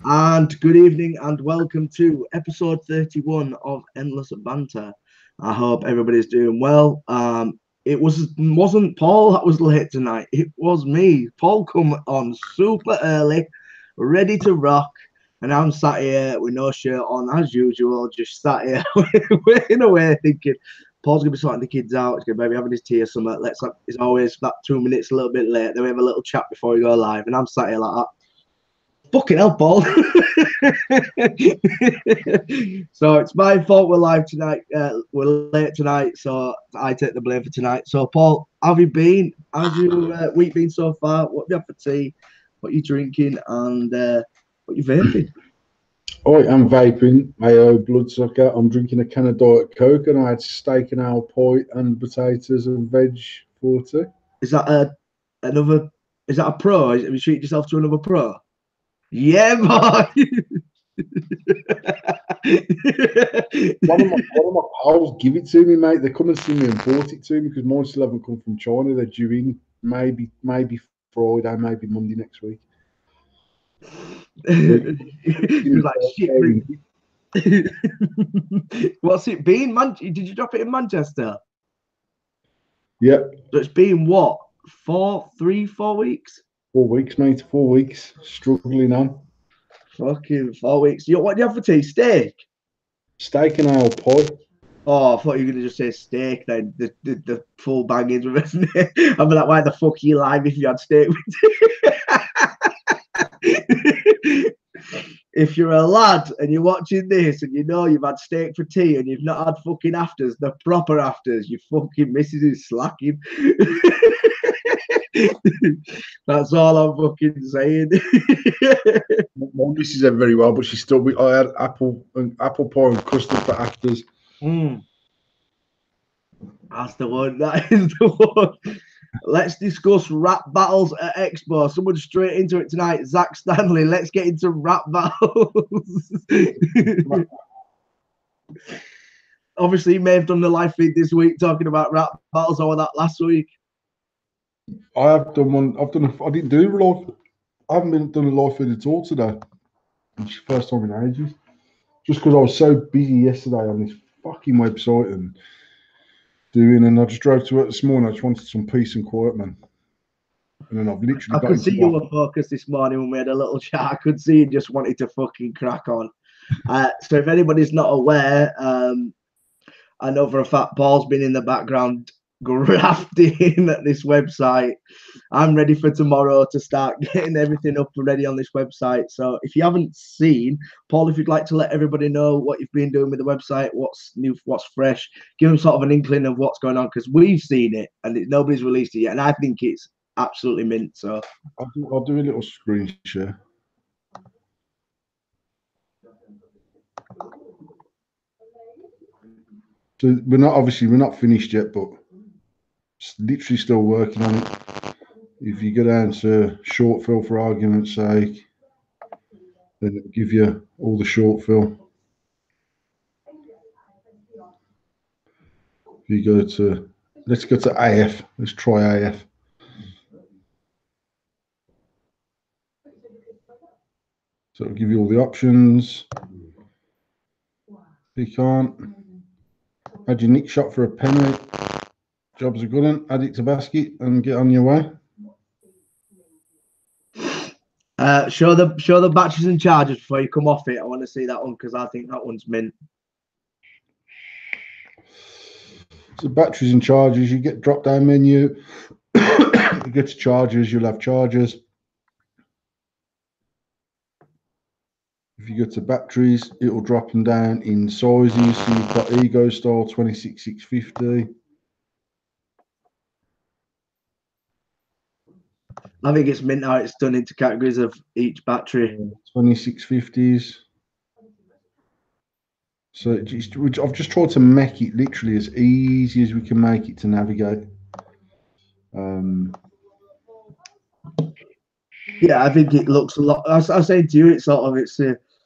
And good evening and welcome to episode 31 of Endless Banter. I hope everybody's doing well. Wasn't Paul that was late tonight. It was me. Paul come on super early, ready to rock, and I'm sat here with no shirt on as usual, just sat here waiting away thinking Paul's gonna be sorting the kids out. He's gonna maybe having his tea or something. It's always that 2 minutes a little bit late. Then we have a little chat before we go live, and I'm sat here like that. Fucking hell, Paul. So it's my fault we're live tonight. We're late tonight, so I take the blame for tonight. So, Paul, how have you been? How's your week been so far? What have you had for tea? What are you drinking? And what are you vaping? I am vaping, mayo, bloodsucker. I'm drinking a can of Diet Coke, and I had steak and ale pie and potatoes and veg for tea. Is that another? Is that a pro? Have you treated yourself to another pro? Yeah, boy. one of my pals give it to me, mate. They come and see me and bought it to me because mine still haven't come from China. They're due in maybe Friday, maybe Monday next week. He was like, shit. What's it been, man? Did you drop it in Manchester? Yeah. So it's been what? 4 weeks? 4 weeks, mate. 4 weeks. Struggling on. Fucking 4 weeks. What do you have for tea? Steak? Steak and ale pie. Oh, I thought you were going to just say steak then. The full bangings with it. I'd be like, why the fuck are you lying if you had steak with tea? If you're a lad and you're watching this and you know you've had steak for tea and you've not had fucking afters, the proper afters, your fucking missus is slacking. That's all I'm fucking saying. My missus did very well, but she still. I had apple pie and custard for afters. That's the one. That is the one. Let's discuss rap battles at Expo. Someone straight into it tonight. Zach Stanley. Let's get into rap battles. Obviously, you may have done the live feed this week talking about rap battles or that last week. I have done one. I didn't do live. I haven't done a live feed at all today. It's the first time in ages. Just because I was so busy yesterday on this fucking website and I just drove to work this morning. I just wanted some peace and quiet, man. And then I've literally. I could see you were focused this morning when we had a little chat. I could see you just wanted to fucking crack on. So if anybody's not aware, I know for a fact Paul's been in the background grafting at this website. I'm ready for tomorrow to start getting everything up and ready on this website. So if you haven't seen, Paul, if you'd like to let everybody know what you've been doing with the website, what's new, what's fresh, give them sort of an inkling of what's going on, because we've seen it and nobody's released it yet, and I think it's absolutely mint. So I'll do a little screen share. So we're not finished yet, but literally still working on it. If you go down to short fill for argument's sake, then it'll give you all the short fill. If you go to, let's go to AF. Let's try AF. So it'll give you all the options. If you can't, add your nick shot for a penny. Jobs are good one. Add it to basket and get on your way. Show the batteries and chargers before you come off it. I want to see that one because I think that one's mint. So batteries and chargers, you get drop down menu. You get to chargers, you'll have chargers. If you go to batteries, it will drop them down in sizes. So you've got Ego Style 26650. I think it's mint how it's done into categories of each battery. 2650s. So I've just tried to make it literally as easy as we can make it to navigate. Yeah, I think it looks a lot. I was saying to you, it's a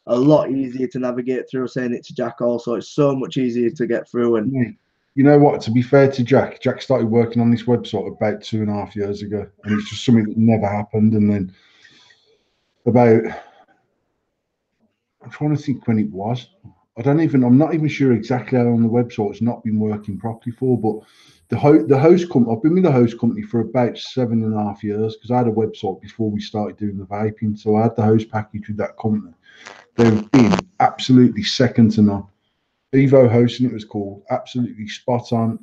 lot easier to navigate through. Saying it to Jack also, it's so much easier to get through. And you know what? To be fair to Jack started working on this website about 2.5 years ago, and it's just something that never happened. And then about trying to think when it was. I'm not even sure exactly how long the website's not been working properly for, but the host company, I've been with the host company for about 7.5 years because I had a website before we started doing the vaping. So I had the host package with that company. They've been absolutely second to none. Evo Hosting, it was called, absolutely spot on.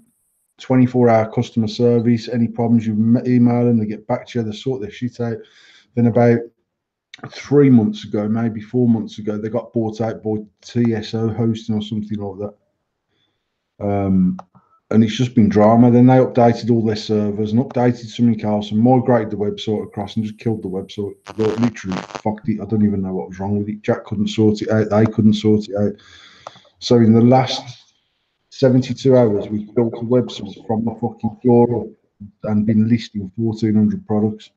24-hour customer service. Any problems, you email them, they get back to you, they sort their shit out. Then about 3 months ago, maybe 4 months ago, they got bought out by TSO Hosting or something like that. And it's just been drama. Then they updated all their servers and updated something else and migrated the website across and just killed the website. They literally fucked it. I don't even know what was wrong with it. Jack couldn't sort it out. They couldn't sort it out. So in the last 72 hours, we built a website from the fucking floor up and been listing 1,400 products.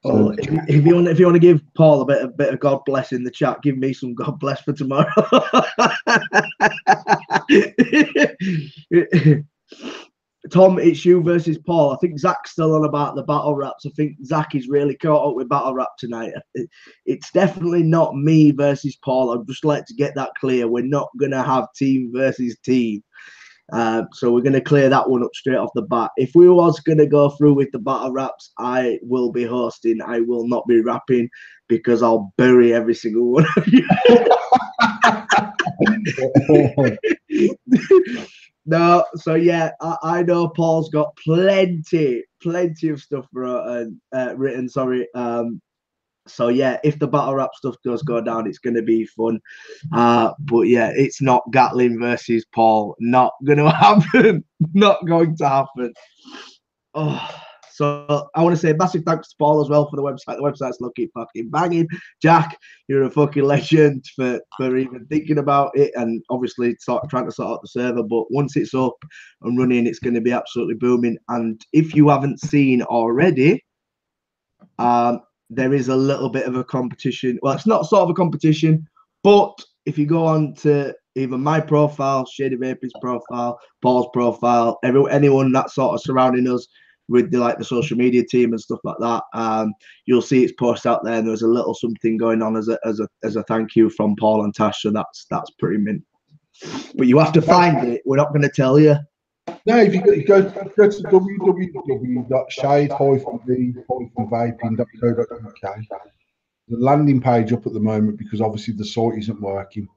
Oh, if you want to give Paul a bit of God bless in the chat, give me some God bless for tomorrow. Tom, it's you versus Paul. I think Zach's still on about the battle raps. I think Zach is really caught up with battle rap tonight. It's definitely not me versus Paul. I'd just like to get that clear. We're not gonna have team versus team. So we're going to clear that one up straight off the bat. If we was going to go through with the battle raps, I will be hosting. I will not be rapping because I'll bury every single one of you. No, so yeah, I know Paul's got plenty of stuff written. Sorry. So yeah, if the battle rap stuff does go down, it's going to be fun. But yeah, it's not Gatlin versus Paul. Not going to happen. Not going to happen. Oh, so I want to say massive thanks to Paul as well for the website. The website's looking fucking banging. Jack, you're a fucking legend for even thinking about it and obviously trying to sort out the server. But once it's up and running, it's going to be absolutely booming. And if you haven't seen already, there is a little bit of a competition. Well, it's not sort of a competition, but if you go on to either my profile, Shady Vape's profile, Paul's profile, anyone that's sort of surrounding us with the social media team and stuff like that, you'll see it's posted out there, and there's a little something going on as a thank you from Paul and Tash. So that's pretty mint. But you have to find it. We're not going to tell you. No, if you go to www.shade-v-vaping.co.uk, the landing page up at the moment because obviously the site isn't working.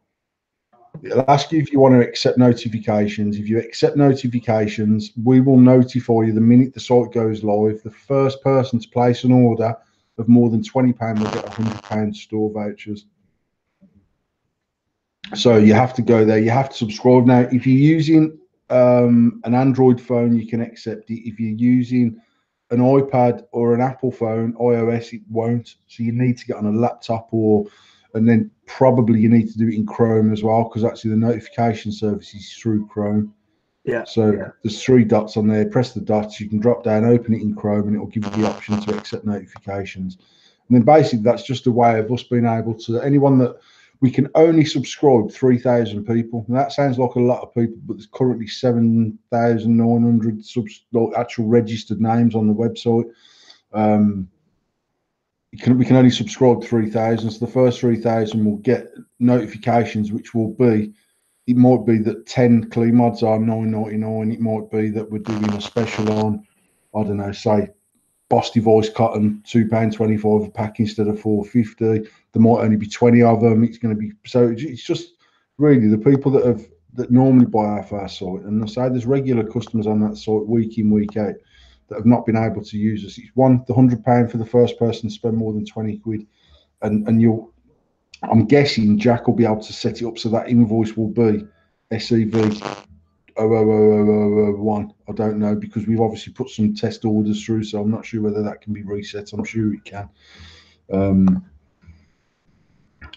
It'll ask you if you want to accept notifications. If you accept notifications, we will notify you the minute the site goes live. The first person to place an order of more than £20 will get £100 store vouchers. So you have to go there. You have to subscribe. Now, if you're using an Android phone, you can accept it. If you're using an iPad or an Apple phone, iOS, it won't. So you need to get on a laptop and then probably you need to do it in Chrome as well because actually the notification service is through Chrome. Yeah. So there's 3 dots on there. Press the dots. You can drop down, open it in Chrome, and it will give you the option to accept notifications. And then basically that's just a way of us being able to anyone that we can only subscribe 3,000 people. And that sounds like a lot of people, but there's currently 7,900 actual registered names on the website. We can only subscribe 3,000. So the first 3,000 will get notifications, which will be, it might be that 10 clean mods are $9.99. It might be that we're doing a special on, I don't know, say Boss Device Cotton, £2.25 a pack instead of $4.50. There might only be 20 of them. It's going to be so. It's just really the people that normally buy our first site, and I say there's regular customers on that site week in week out that have not been able to use us. It's the £100 for the first person to spend more than 20 quid, and I'm guessing Jack will be able to set it up so that invoice will be SEV 00001. I don't know because we've obviously put some test orders through, so I'm not sure whether that can be reset. I'm sure it can.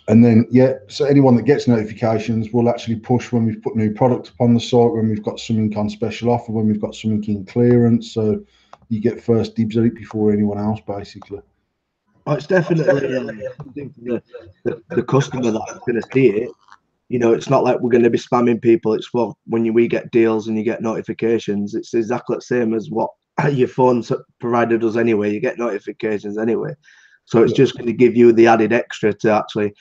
And then, so anyone that gets notifications will actually push when we've put new product up on the site, when we've got something on special offer, when we've got something in clearance. So you get first dibs at it before anyone else, basically. Oh, it's definitely something for the customer that's going to see it. It's not like we're going to be spamming people. It's when we get deals and you get notifications, it's exactly the same as what your phone provider does anyway. You get notifications anyway. So it's just going to give you the added extra to actually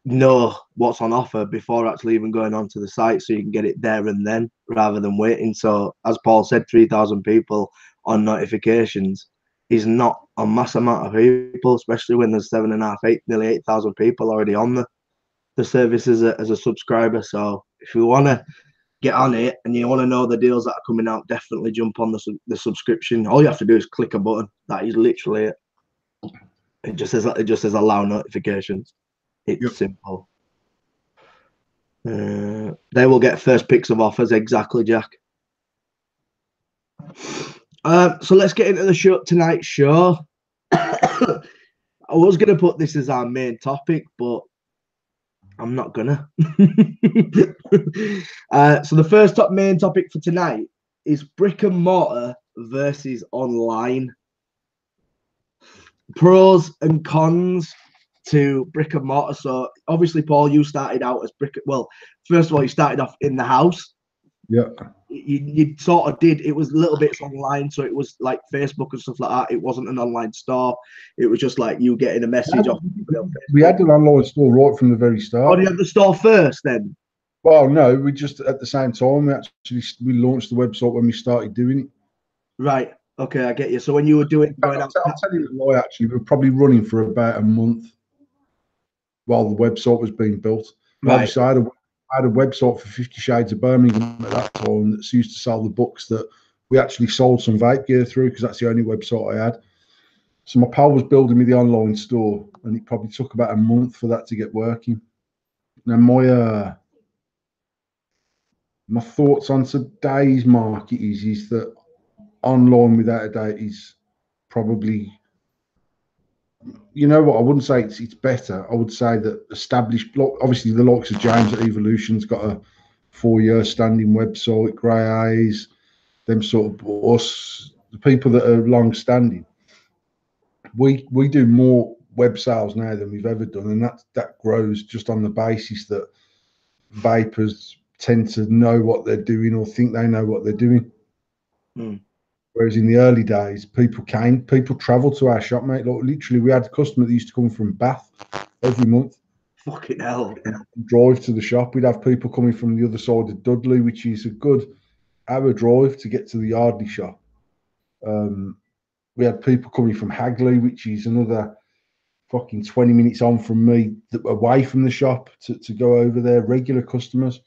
know what's on offer before actually even going onto the site, so you can get it there and then rather than waiting. So as Paul said, 3,000 people on notifications is not a mass amount of people, especially when there's 7.5, 8, nearly 8,000 people already on the service as a subscriber. So if you want to get on it and you want to know the deals that are coming out, definitely jump on the subscription. All you have to do is click a button. That is literally it. It just says allow notifications. It's simple. They will get first picks of offers. Exactly, Jack. So let's get into tonight's show. I was going to put this as our main topic, but I'm not gonna. So the first main topic for tonight is brick and mortar versus online. Pros and cons to brick and mortar. So obviously, Paul, you started out as brick. Well, first of all, you started off in the house. Yeah. You sort of did. It was little bits online, so it was like Facebook and stuff like that. It wasn't an online store. It was just like you getting a message off. We had an online store right from the very start. Oh, you had the store first, then? Well, no, we just at the same time we launched the website when we started doing it. Right. Okay, I get you. So when you were doing, I'll tell you a lie. Actually, we were probably running for about a month while the website was being built. Right. So I had a website for 50 Shades of Birmingham at that time that used to sell the books that we actually sold some vape gear through, because that's the only website I had. So my pal was building me the online store, and it probably took about a month for that to get working. Now my thoughts on today's market is that online, without a doubt, is probably, you know what, I wouldn't say it's better. I would say that established, obviously the likes of James at Evolution's got a 4-year standing website, Grey Eyes, them sort of us, the people that are long standing. We do more web sales now than we've ever done, and that grows just on the basis that vapers tend to know what they're doing or think they know what they're doing. Whereas in the early days, people traveled to our shop, mate. Like, literally, we had a customer that used to come from Bath every month. Fucking hell. Drive to the shop. We'd have people coming from the other side of Dudley, which is a good hour drive to get to the Yardley shop. We had people coming from Hagley, which is another fucking 20 minutes on from me, away from the shop, to go over there, regular customers.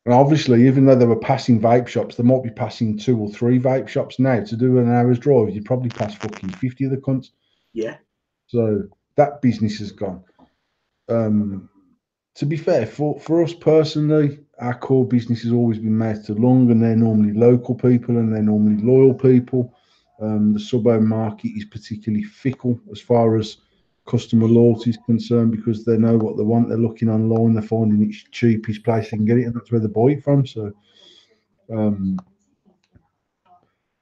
And obviously, even though they were passing vape shops, they might be passing 2 or 3 vape shops now. To do an hour's drive, you'd probably pass fucking 50 of the cunts. Yeah. So that business has gone. To be fair, for us personally, our core business has always been made to Lung, and they're normally local people and they're normally loyal people. The suburb market is particularly fickle as far as customer loyalty is concerned, because they know what they want. They're looking online, they're finding it's cheapest place they can get it, and that's where they buy it from. So, I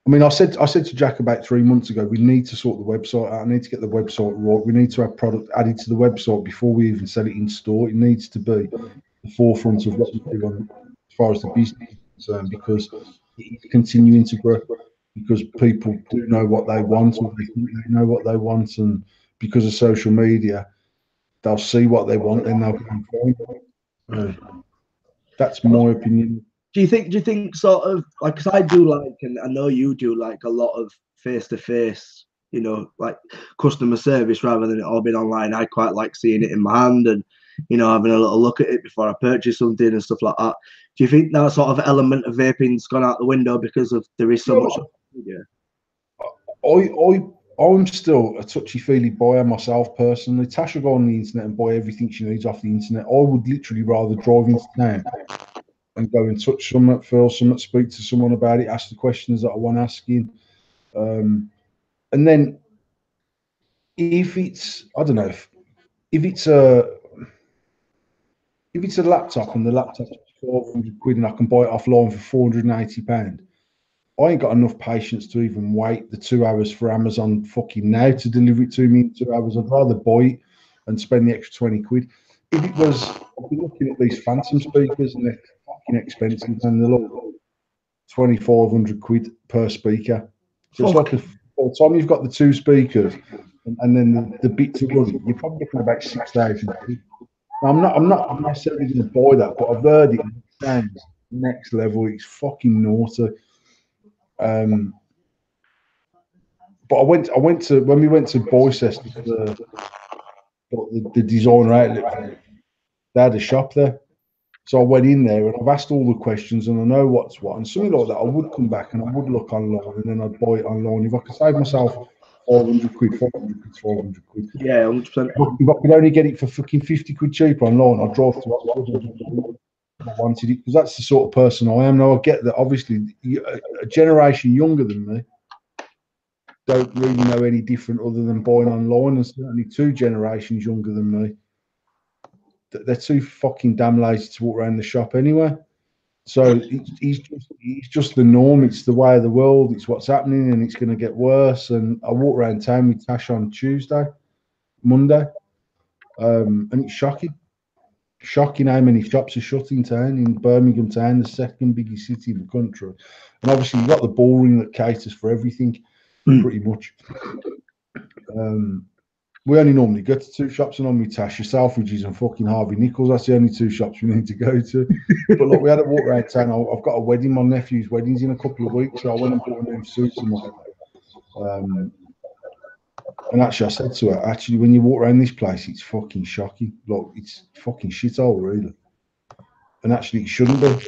mean, I said to Jack about 3 months ago, we need to sort the website out. I need to get the website right. We need to have product added to the website before we even sell it in store. It needs to be the forefront of what we do as far as the business is concerned, because it's continuing to grow, because people do know what they want, or they think they know what they want, and because of social media, they'll see what they want, then they'll go and find it. That's my opinion. Do you think sort of like, because I do like, and I know you do like a lot of face-to-face, you know, like customer service rather than it all being online. I quite like seeing it in my hand and, you know, having a little look at it before I purchase something and stuff like that. Do you think that sort of element of vaping's gone out the window because of there is so much? Yeah. I'm still a touchy-feely buyer myself personally. Tash will go on the internet and buy everything she needs off the internet. I would literally rather drive into town and go and touch something, feel something, speak to someone about it, ask the questions that I want asking. And then if it's, I don't know, if it's a laptop and the laptop's 400 quid and I can buy it offline for £480, I ain't got enough patience to even wait the 2 hours for Amazon fucking now to deliver it to me in 2 hours. I'd rather buy it and spend the extra 20 quid. If it was, I've been looking at these Phantom speakers and they're fucking expensive, and they're like 2,500 quid per speaker. So it's like by the time you've got the 2 speakers, and then the bit to run it, you're probably looking about 6,000 quid. Now, I'm not necessarily going to buy that, but I've heard it sounds next level. It's fucking naughty. But I went to when we went to Boycester, the designer outlet, they had a shop there. So I went in there and I've asked all the questions and I know what's what. And something like that, I would come back and I would look online and then I'd buy it online. If I could save myself 500 quid, 500 quid, 500 quid. Yeah, 100%. If I could only get it for fucking 50 quid cheaper online, I'd drive to Oxford I wanted it because that's the sort of person I am. Now, I get that obviously a generation younger than me don't really know any different other than buying online, and certainly 2 generations younger than me. They're too fucking damn lazy to walk around the shop anyway. So he's just the norm. It's the way of the world. It's what's happening, and it's going to get worse. And I walk around town with Tash on Monday, and it's shocking. Shocking how many shops are shut in town, in Birmingham town, the second biggest city in the country. And obviously you've got the ballroom that caters for everything, pretty much. We only normally go to 2 shops, and on with Tasha Selfridges and fucking Harvey Nichols. That's the only 2 shops we need to go to. But look, we had a walk around town. I've got a wedding. My nephew's wedding's in a couple of weeks, so I went and bought a new suit and whatever. And actually, I said to her, actually, when you walk around this place, it's fucking shocking. Look, it's fucking shithole, really. And actually, it shouldn't be.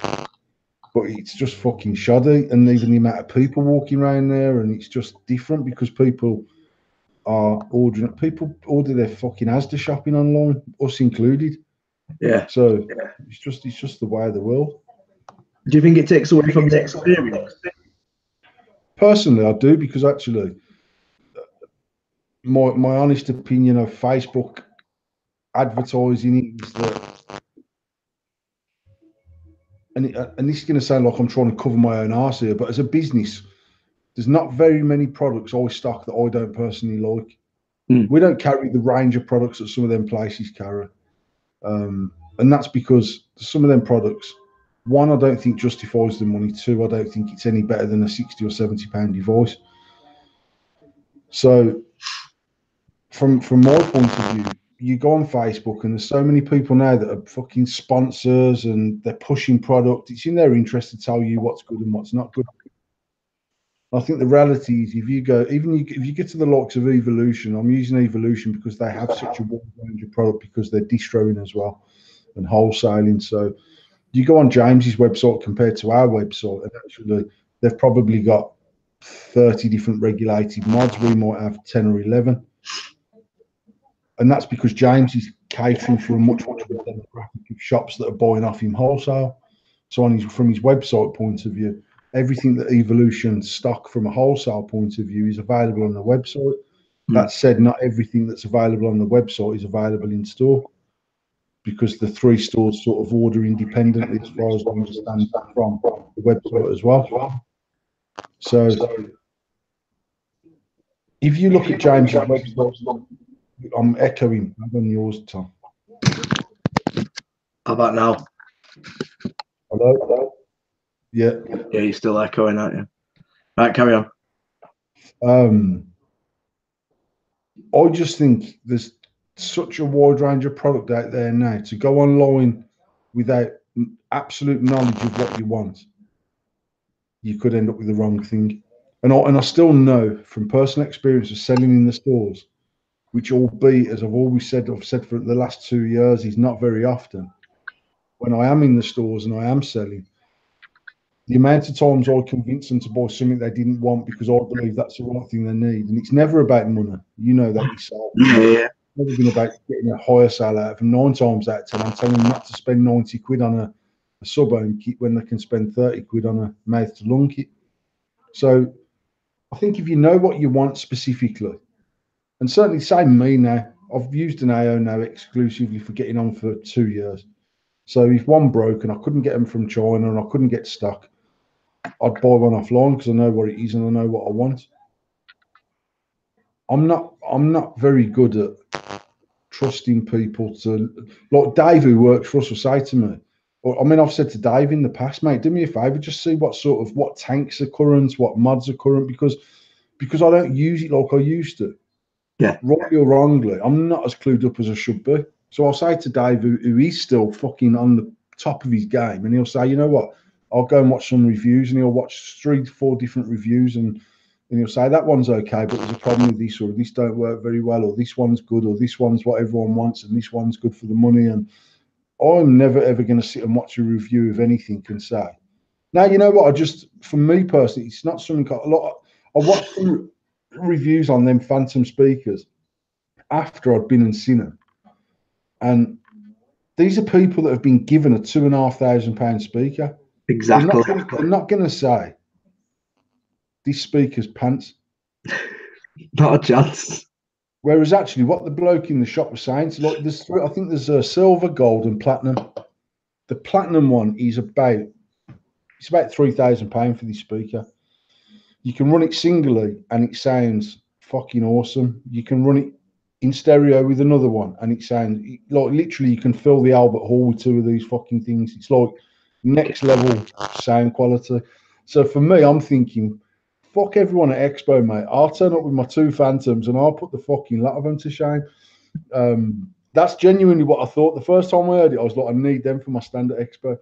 But it's just fucking shoddy. And even the amount of people walking around there, and it's just different because people are ordering. People order their fucking Asda shopping online, us included. Yeah. So it's just the way of the world. Do you think it takes away from the experience? Personally, I do, because actually, my honest opinion of Facebook advertising is that, and this is going to sound like I'm trying to cover my own arse here, but as a business, there's not very many products I stock that I don't personally like. We don't carry the range of products that some of them places carry, and that's because some of them products, 1, I don't think justifies the money. 2, I don't think it's any better than a £60 or £70 device. So from my point of view, you go on Facebook and there's so many people now that are fucking sponsors and they're pushing product. It's in their interest to tell you what's good and what's not good. I think the reality is, if you go, if you get to the likes of Evolution, I'm using Evolution because they have such a wide range of product, because they're distroing as well and wholesaling. So you go on James's website compared to our website, and actually they've probably got 30 different regulated mods. We might have 10 or 11. And that's because James is catering for a much wider demographic of shops that are buying off him wholesale. So from his website point of view, everything that Evolution stock from a wholesale point of view is available on the website. That said, not everything that's available on the website is available in store, because the 3 stores sort of order independently, as far as I understand, from the website as well. So if you look at James's website, I'm echoing on yours, Tom. How about now? Hello? Yeah. Yeah, you're still echoing, aren't you? Right, carry on. I just think there's such a wide range of product out there now. To go online without absolute knowledge of what you want, you could end up with the wrong thing. And I still know from personal experience of selling in the stores, which, albeit, as I've said for the last 2 years, is not very often. When I am in the stores and I am selling, the amount of times I convince them to buy something they didn't want because I believe that's the right thing they need. And it's never about money. You know that yourself. Yeah. It's never been about getting a higher sale out of them. 9 times out of 10, I'm telling them not to spend 90 quid on a sub-home kit when they can spend 30 quid on a mouth-to-lung kit. So I think if you know what you want specifically, and certainly same me now, I've used an AO now exclusively for getting on for 2 years. So if one broke and I couldn't get them from China and I couldn't get stock, I'd buy one offline because I know what it is and I know what I want. I'm not very good at trusting people to, like Dave, who works for us, will say to me, or I mean, I've said to Dave in the past, mate, do me a favour, just see what tanks are current, what mods are current, because I don't use it like I used to. Yeah. Rightly or wrongly, I'm not as clued up as I should be. So I'll say to Dave, who is still fucking on the top of his game, and he'll say, you know what, I'll go and watch some reviews, and he'll watch 3-4 different reviews, and he'll say that one's okay, but there's a problem with this, or this don't work very well, or this one's good, or this one's what everyone wants, and this one's good for the money. And I'm never ever going to sit and watch a review of anything and say, now, you know what, for me personally, it's not something I watched some reviews on them Phantom speakers after I'd been and seen them. And these are people that have been given a £2,500 speaker. Exactly. They're not going to say, this speaker's pants. Not a chance. Whereas actually what the bloke in the shop was saying, so like I think there's a silver, gold and platinum. The platinum one is about £3,000 for this speaker. You can run it singly and it sounds fucking awesome. You can run it in stereo with another one and it sounds like literally you can fill the Albert Hall with 2 of these fucking things. It's like next level sound quality. So for me, I'm thinking, fuck everyone at Expo, mate. I'll turn up with my 2 Phantoms and I'll put the fucking lot of them to shame. That's genuinely what I thought. The first time I heard it, I was like, I need them for my stand at Expo.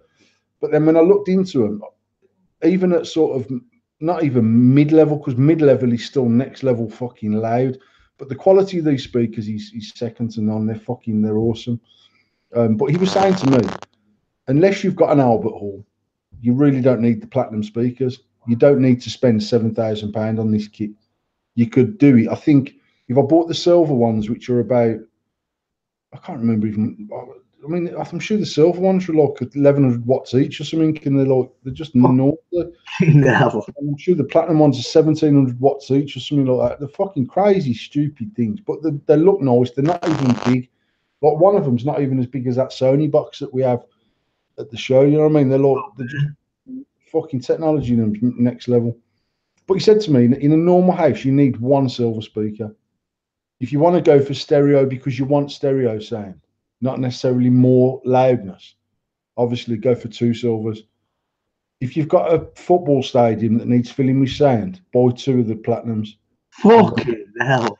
But then when I looked into them, even at sort of not even mid-level, because mid-level is still next level fucking loud, but the quality of these speakers is second to none. They're awesome. But he was saying to me, unless you've got an Albert Hall, you really don't need the platinum speakers. You don't need to spend £7,000 on this kit. You could do it. I think if I bought the silver ones, which are about, I can't remember even, I mean, I'm sure the silver ones were like 1,100 watts each or something, and they're just normal. No. I'm sure the platinum ones are 1,700 watts each or something like that. They're fucking crazy, stupid things, but they look nice. They're not even big. Like one of them's not even as big as that Sony box that we have at the show. You know what I mean? They're just fucking technology in them next level. But he said to me, in a normal house, you need 1 silver speaker. If you want to go for stereo because you want stereo sound, not necessarily more loudness, obviously go for 2 silvers. If you've got a football stadium that needs filling with sound, buy 2 of the platinums. Fucking hell.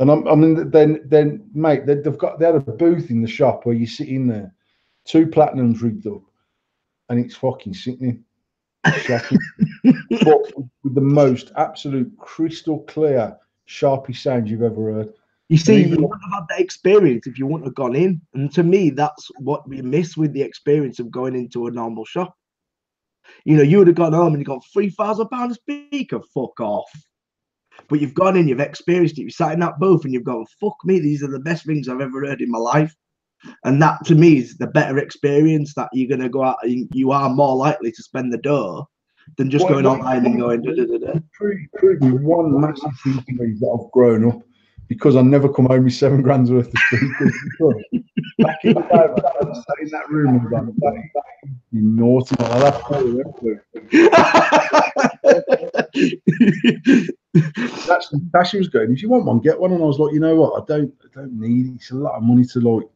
And I mean, then, mate, they had a booth in the shop where you sit in there, 2 platinums rigged up, and it's fucking sickening, shocking. But with the most absolute crystal clear, sharpest sound you've ever heard. You see, you wouldn't have had that experience if you wouldn't have gone in. And to me, that's what we miss with the experience of going into a normal shop. You know, you would have gone home and you got £3,000 a speaker. Fuck off. But you've gone in, you've experienced it. You sat in that booth and you've gone, fuck me, these are the best things I've ever heard in my life. And that to me is the better experience, that you're going to go out and you are more likely to spend the dough than just going online and going, da, da, da, da. Prove me one massive thing to me that I've grown up because I never come home with £7,000 worth of speakers. Back in the day, I sat in that room and gone, you naughty, Actually, Tasha was going, if you want one, get one. And I was like, you know what? I don't need it. It's a lot of money to like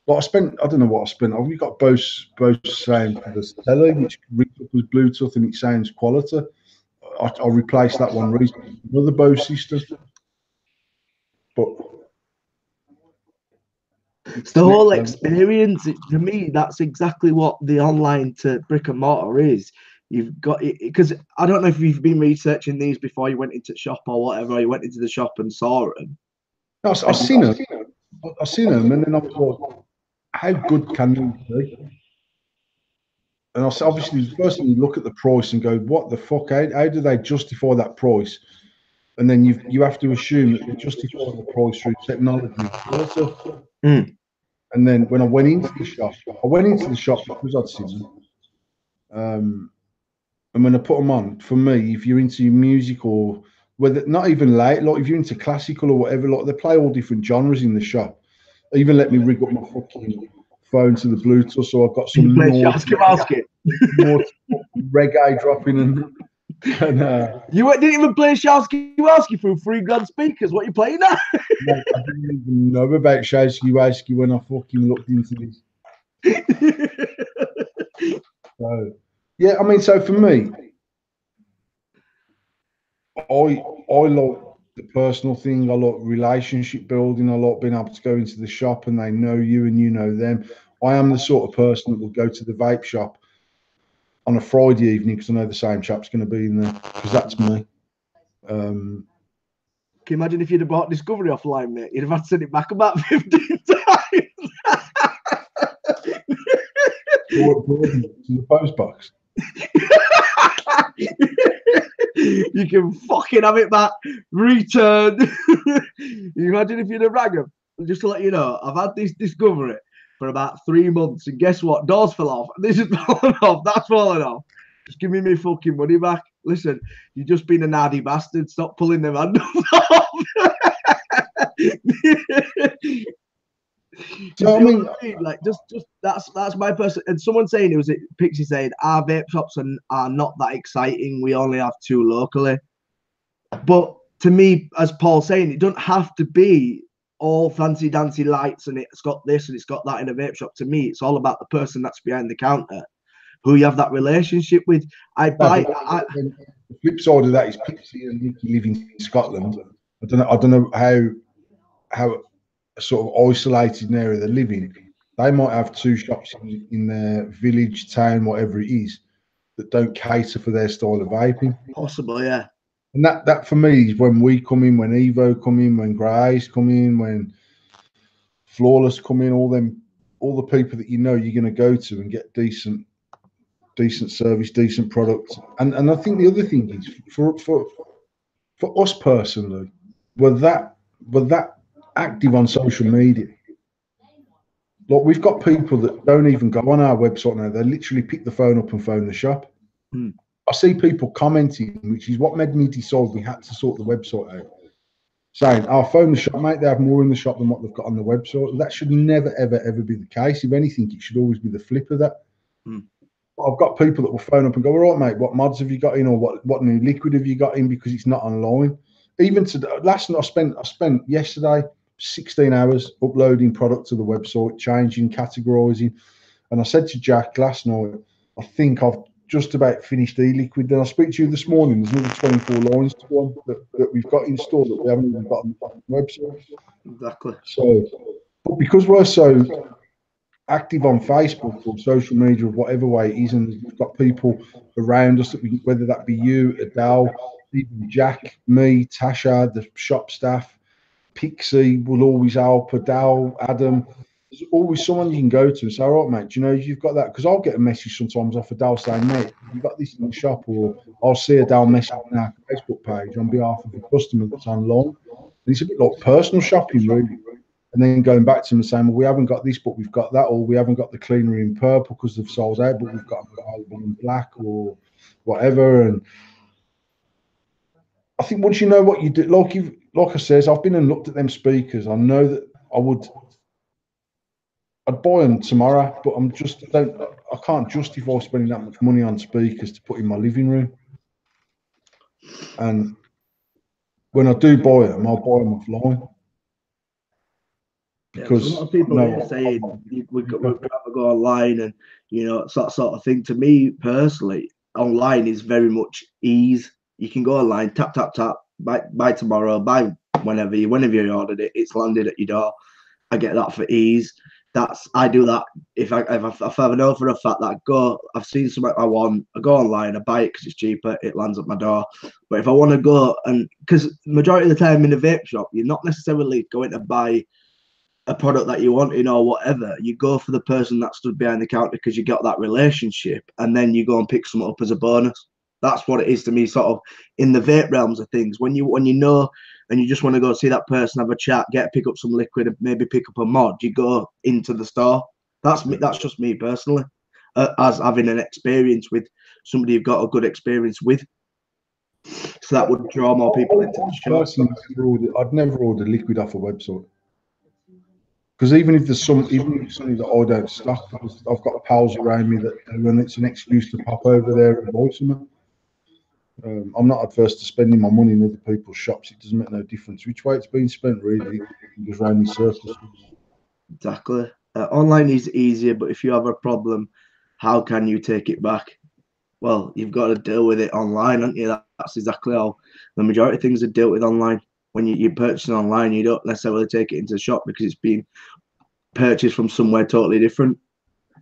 I spent, I don't know what I spent. We've got Bose sound for the telly, which rigged up with Bluetooth and it sounds quality. I replaced that one recently with another Bose system. But it's the whole experience. To me, that's exactly what the online to brick and mortar is. You've got it because I don't know if you've been researching these before you went into the shop or whatever. You went into the shop and saw them. No, I've seen them. I've seen them, and then I was like, how good can they be? And obviously, the first thing you look at the price and go, what the fuck? How do they justify that price? And then you have to assume that they justify the price through technology. And then when I went into the shop, because I'd seen them. And when I put them on, for me, if you're into music or whether not even late, like if you're into classical or whatever, like they play all different genres in the shop. They even let me rig up my fucking phone to the Bluetooth, so I've got some more reggae dropping and you didn't even play Shawski through £3,000 speakers. What are you playing now? I didn't even know about Shawski when I fucking looked into this. So yeah, I mean, so for me, I like the personal thing. I like relationship building. I like being able to go into the shop and they know you and you know them. I am the sort of person that will go to the vape shop on a Friday evening because I know the same chap's going to be in there, because that's me. Can you imagine if you'd have bought Discovery offline, mate? You'd have had to send it back about 15 times. To the post box. You can fucking have it back. Return. You imagine if you'd have rang them. Just to let you know, I've had this Discovery for about 3 months, and guess what? Doors fell off. This is falling off. That's falling off. Just give me my fucking money back. Listen, you've just been a nardy bastard. Stop pulling them handles off. So I mean, like just that's my person. And someone saying it was Pixie saying our vape shops are not that exciting. We only have 2 locally. But to me, as Paul's saying, it don't have to be all fancy dancy lights and it's got this and it's got that in a vape shop. To me, it's all about the person that's behind the counter, who you have that relationship with. The flip side of that is Pixie and Nicky live in Scotland. I don't know how sort of isolated an area they live in. They might have 2 shops in their village, town, whatever it is, that don't cater for their style of vaping. Possibly, yeah. And that for me is when we come in, when Evo come in, when Grays come in, when Flawless come in, all the people that you know you're going to go to and get decent service, decent products. And I think the other thing is for us personally, we're that active on social media. Like, we've got people that don't even go on our website now. They literally pick the phone up and phone the shop. I see people commenting, which is what made me decide we had to sort the website out, saying, "I'll phone the shop, mate. They have more in the shop than what they've got on the website." That should never, ever, ever be the case. If anything, it should always be the flip of that. I've got people that will phone up and go, "All right, mate, what mods have you got in, or what new liquid have you got in?" Because it's not online. Even today, last night, I spent yesterday 16 hours uploading product to the website, changing, categorizing. And I said to Jack last night, I think I've just about finished e-liquid. Then I speak to you this morning. There's another 24 lines to go on that we've got installed that we haven't even got on the website. Exactly. So, but because we're so active on Facebook or social media, of whatever way it is, and we've got people around us that whether that be you, Adele, even Jack, me, Tasha, the shop staff, Pixie will always help, Adele, Adam. There's always someone you can go to and say, "All right, mate, do you know you've got that?" Because I'll get a message sometimes off Adele saying, "Mate, you got this in the shop," or I'll see Adele message on our Facebook page on behalf of a customer that's online. And it's a bit like personal shopping, really. And then going back to them and saying, "Well, we haven't got this, but we've got that," or "We haven't got the cleaner in purple because they've sold out, but we've got available in black," or whatever. And I think once you know what you do, like I says, I've been and looked at them speakers. I know that I'd buy them tomorrow, but I can't justify spending that much money on speakers to put in my living room. And when I do buy them, I'll buy them offline. Because a lot of people are saying we've got to go online, and it's that sort of thing. To me personally, online is very much ease. You can go online, tap tap tap, buy tomorrow, buy whenever you ordered it, it's landed at your door. I get that for ease. I do that if I know for a fact that I've seen something I want, I go online, I buy it because it's cheaper, it lands at my door. But if I want to go, and because majority of the time in a vape shop, you're not necessarily going to buy a product that you want or whatever. You go for the person that stood behind the counter because you got that relationship, and then you go and pick something up as a bonus. That's what it is to me, sort of in the vape realms of things. When you know and you just want to go see that person, have a chat, pick up some liquid, and maybe pick up a mod, you go into the store. That's me. That's just me personally, as having an experience with somebody you've got a good experience with. So that would draw more people into the shop. I'd never order liquid off a website. Because even if something that I don't stock, I've got pals around me that when it's an excuse to pop over there and buy something. I'm not adverse to spending my money in other people's shops. It doesn't make no difference which way it's been spent, really. It goes round in circles. Exactly. Online is easier, but if you have a problem, how can you take it back? Well, you've got to deal with it online, haven't you? That's exactly how the majority of things are dealt with online. when you're purchasing online, you don't necessarily take it into the shop because it's been purchased from somewhere totally different.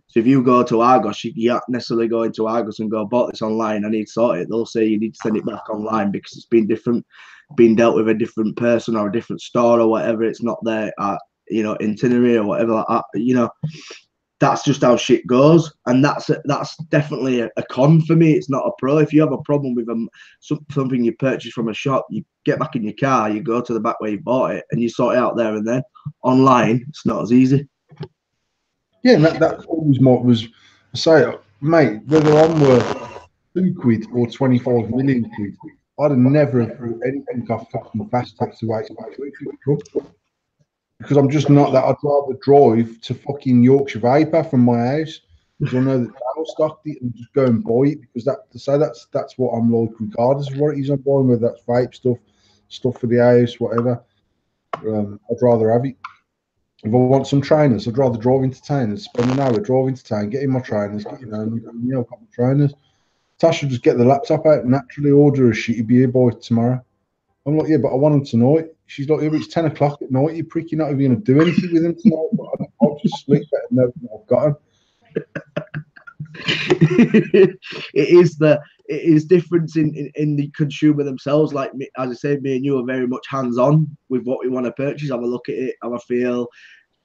So if you go to Argos, you can't necessarily go into Argos and go, bought this online, I need to sort it. They'll say you need to send it back online because it's been different, being dealt with a different person or a different store or whatever. It's not their, itinerary or whatever like that. That's just how shit goes, and that's definitely a con for me. It's not a pro. If you have a problem with something you purchase from a shop, you get back in your car, you go to the back where you bought it, and you sort it out there and then. Online, it's not as easy. Yeah, and that always was say, mate, whether I'm worth £2 or 25 million quid, I'd have never threw anything off fucking fast tax to waste because I'm just not that. I'd rather drive to fucking Yorkshire Vape from my house because I know that they'll stock it and just go and buy it because that's what I'm like, regardless of what it is I'm buying, whether that's vape stuff for the house, whatever. I'd rather have it. If I want some trainers, I'd rather drive into town and spend an hour driving to town, getting my trainers, I've got my trainers. Tasha just get the laptop out, naturally order a shitty beer boy tomorrow. I'm like, yeah, but I want them tonight. She's like, yeah, but it's 10 o'clock at night, you prick, you're not even going to do anything with them tonight. But I'll just sleep better knowing I've got them. It is difference in the consumer themselves. Like me, as I said, me and you are very much hands-on with what we want to purchase. Have a look at it, have a feel.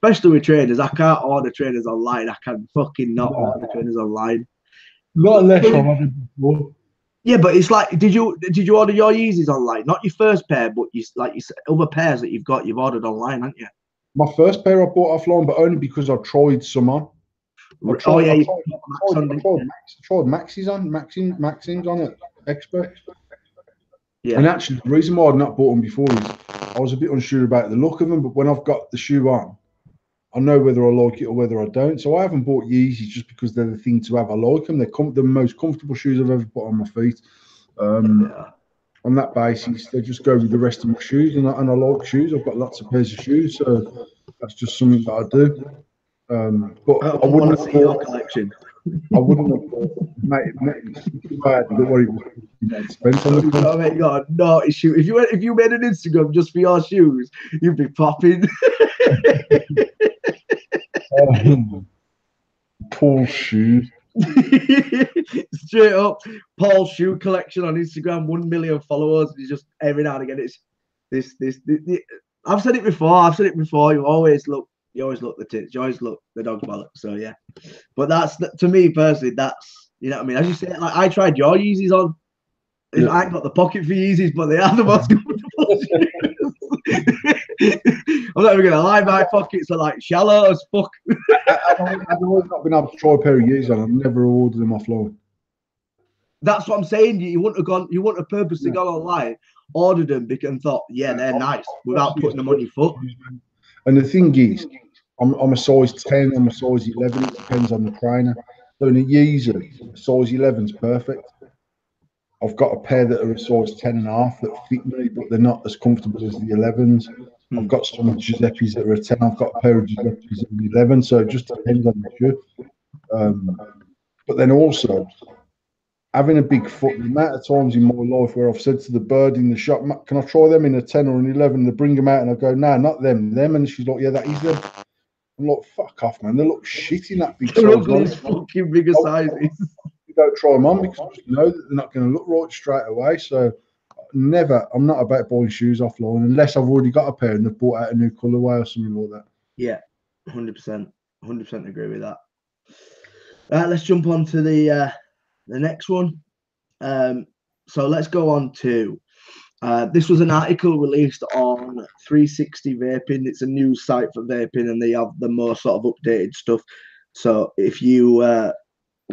Especially with trainers, I can't order trainers online. I can fucking not order trainers online. Not unless I've had it before. Yeah, but it's like, did you order your Yeezys online? Not your first pair, but you other pairs that you've ordered online, haven't you? My first pair I bought offline, but only because I tried some on. I tried Maxis on it, Expert. Yeah. And actually, the reason why I'd not bought them before is I was a bit unsure about the look of them, but when I've got the shoe on, I know whether I like it or whether I don't. So I haven't bought Yeezys just because they're the thing to have. I like them. They're the most comfortable shoes I've ever put on my feet. On that basis, they just go with the rest of my shoes. And I like shoes. I've got lots of pairs of shoes. So that's just something that I do. But I wouldn't have see your collection. I wouldn't have bought, mate, what it was spent on the Oh my god, naughty shoe. If you made an Instagram just for your shoes, you'd be popping. Paul's shoes. Straight up, Paul's shoe collection on Instagram, 1 million followers. He's just every now and again. It's this. I've said it before. You always look the tits. You always look the dog's bollocks. So yeah, but that's to me personally. That's, you know what I mean. As you say, like I tried your Yeezys on. Yeah. I ain't got the pocket for Yeezys, but they are the most comfortable shoes. I'm not even gonna lie, my pockets are like shallow as fuck. I've always not been able to try a pair of Yeezys on. I've never ordered them offline. That's what I'm saying. You wouldn't have purposely gone online, ordered them and thought, yeah, they're nice, without putting them on your foot. And the thing is, I'm a size 10, I'm a size 11. It depends on the trainer. So in a Yeezy, size 11 is perfect. I've got a pair that are a size 10.5 that fit me, but they're not as comfortable as the 11s. I've got some Giuseppe's that are a 10. I've got a pair of Giuseppe's that are 11. So it just depends on the shoe. But then also, having a big foot, the amount of times in my life where I've said to the bird in the shop, can I try them in a 10 or an 11? They bring them out and I go, nah, not them. And she's like, yeah, that is them. I'm like, fuck off, man. They look shit in that big size. Fucking bigger sizes. You don't try them on because you know that they're not going to look right straight away. So I'm not about buying shoes offline unless I've already got a pair and they've bought out a new colourway or something like that. Yeah, 100%. 100% agree with that. Let's jump on to the next one. So let's go on to this was an article released on 360 Vaping. It's a news site for vaping, and they have the most sort of updated stuff. So if you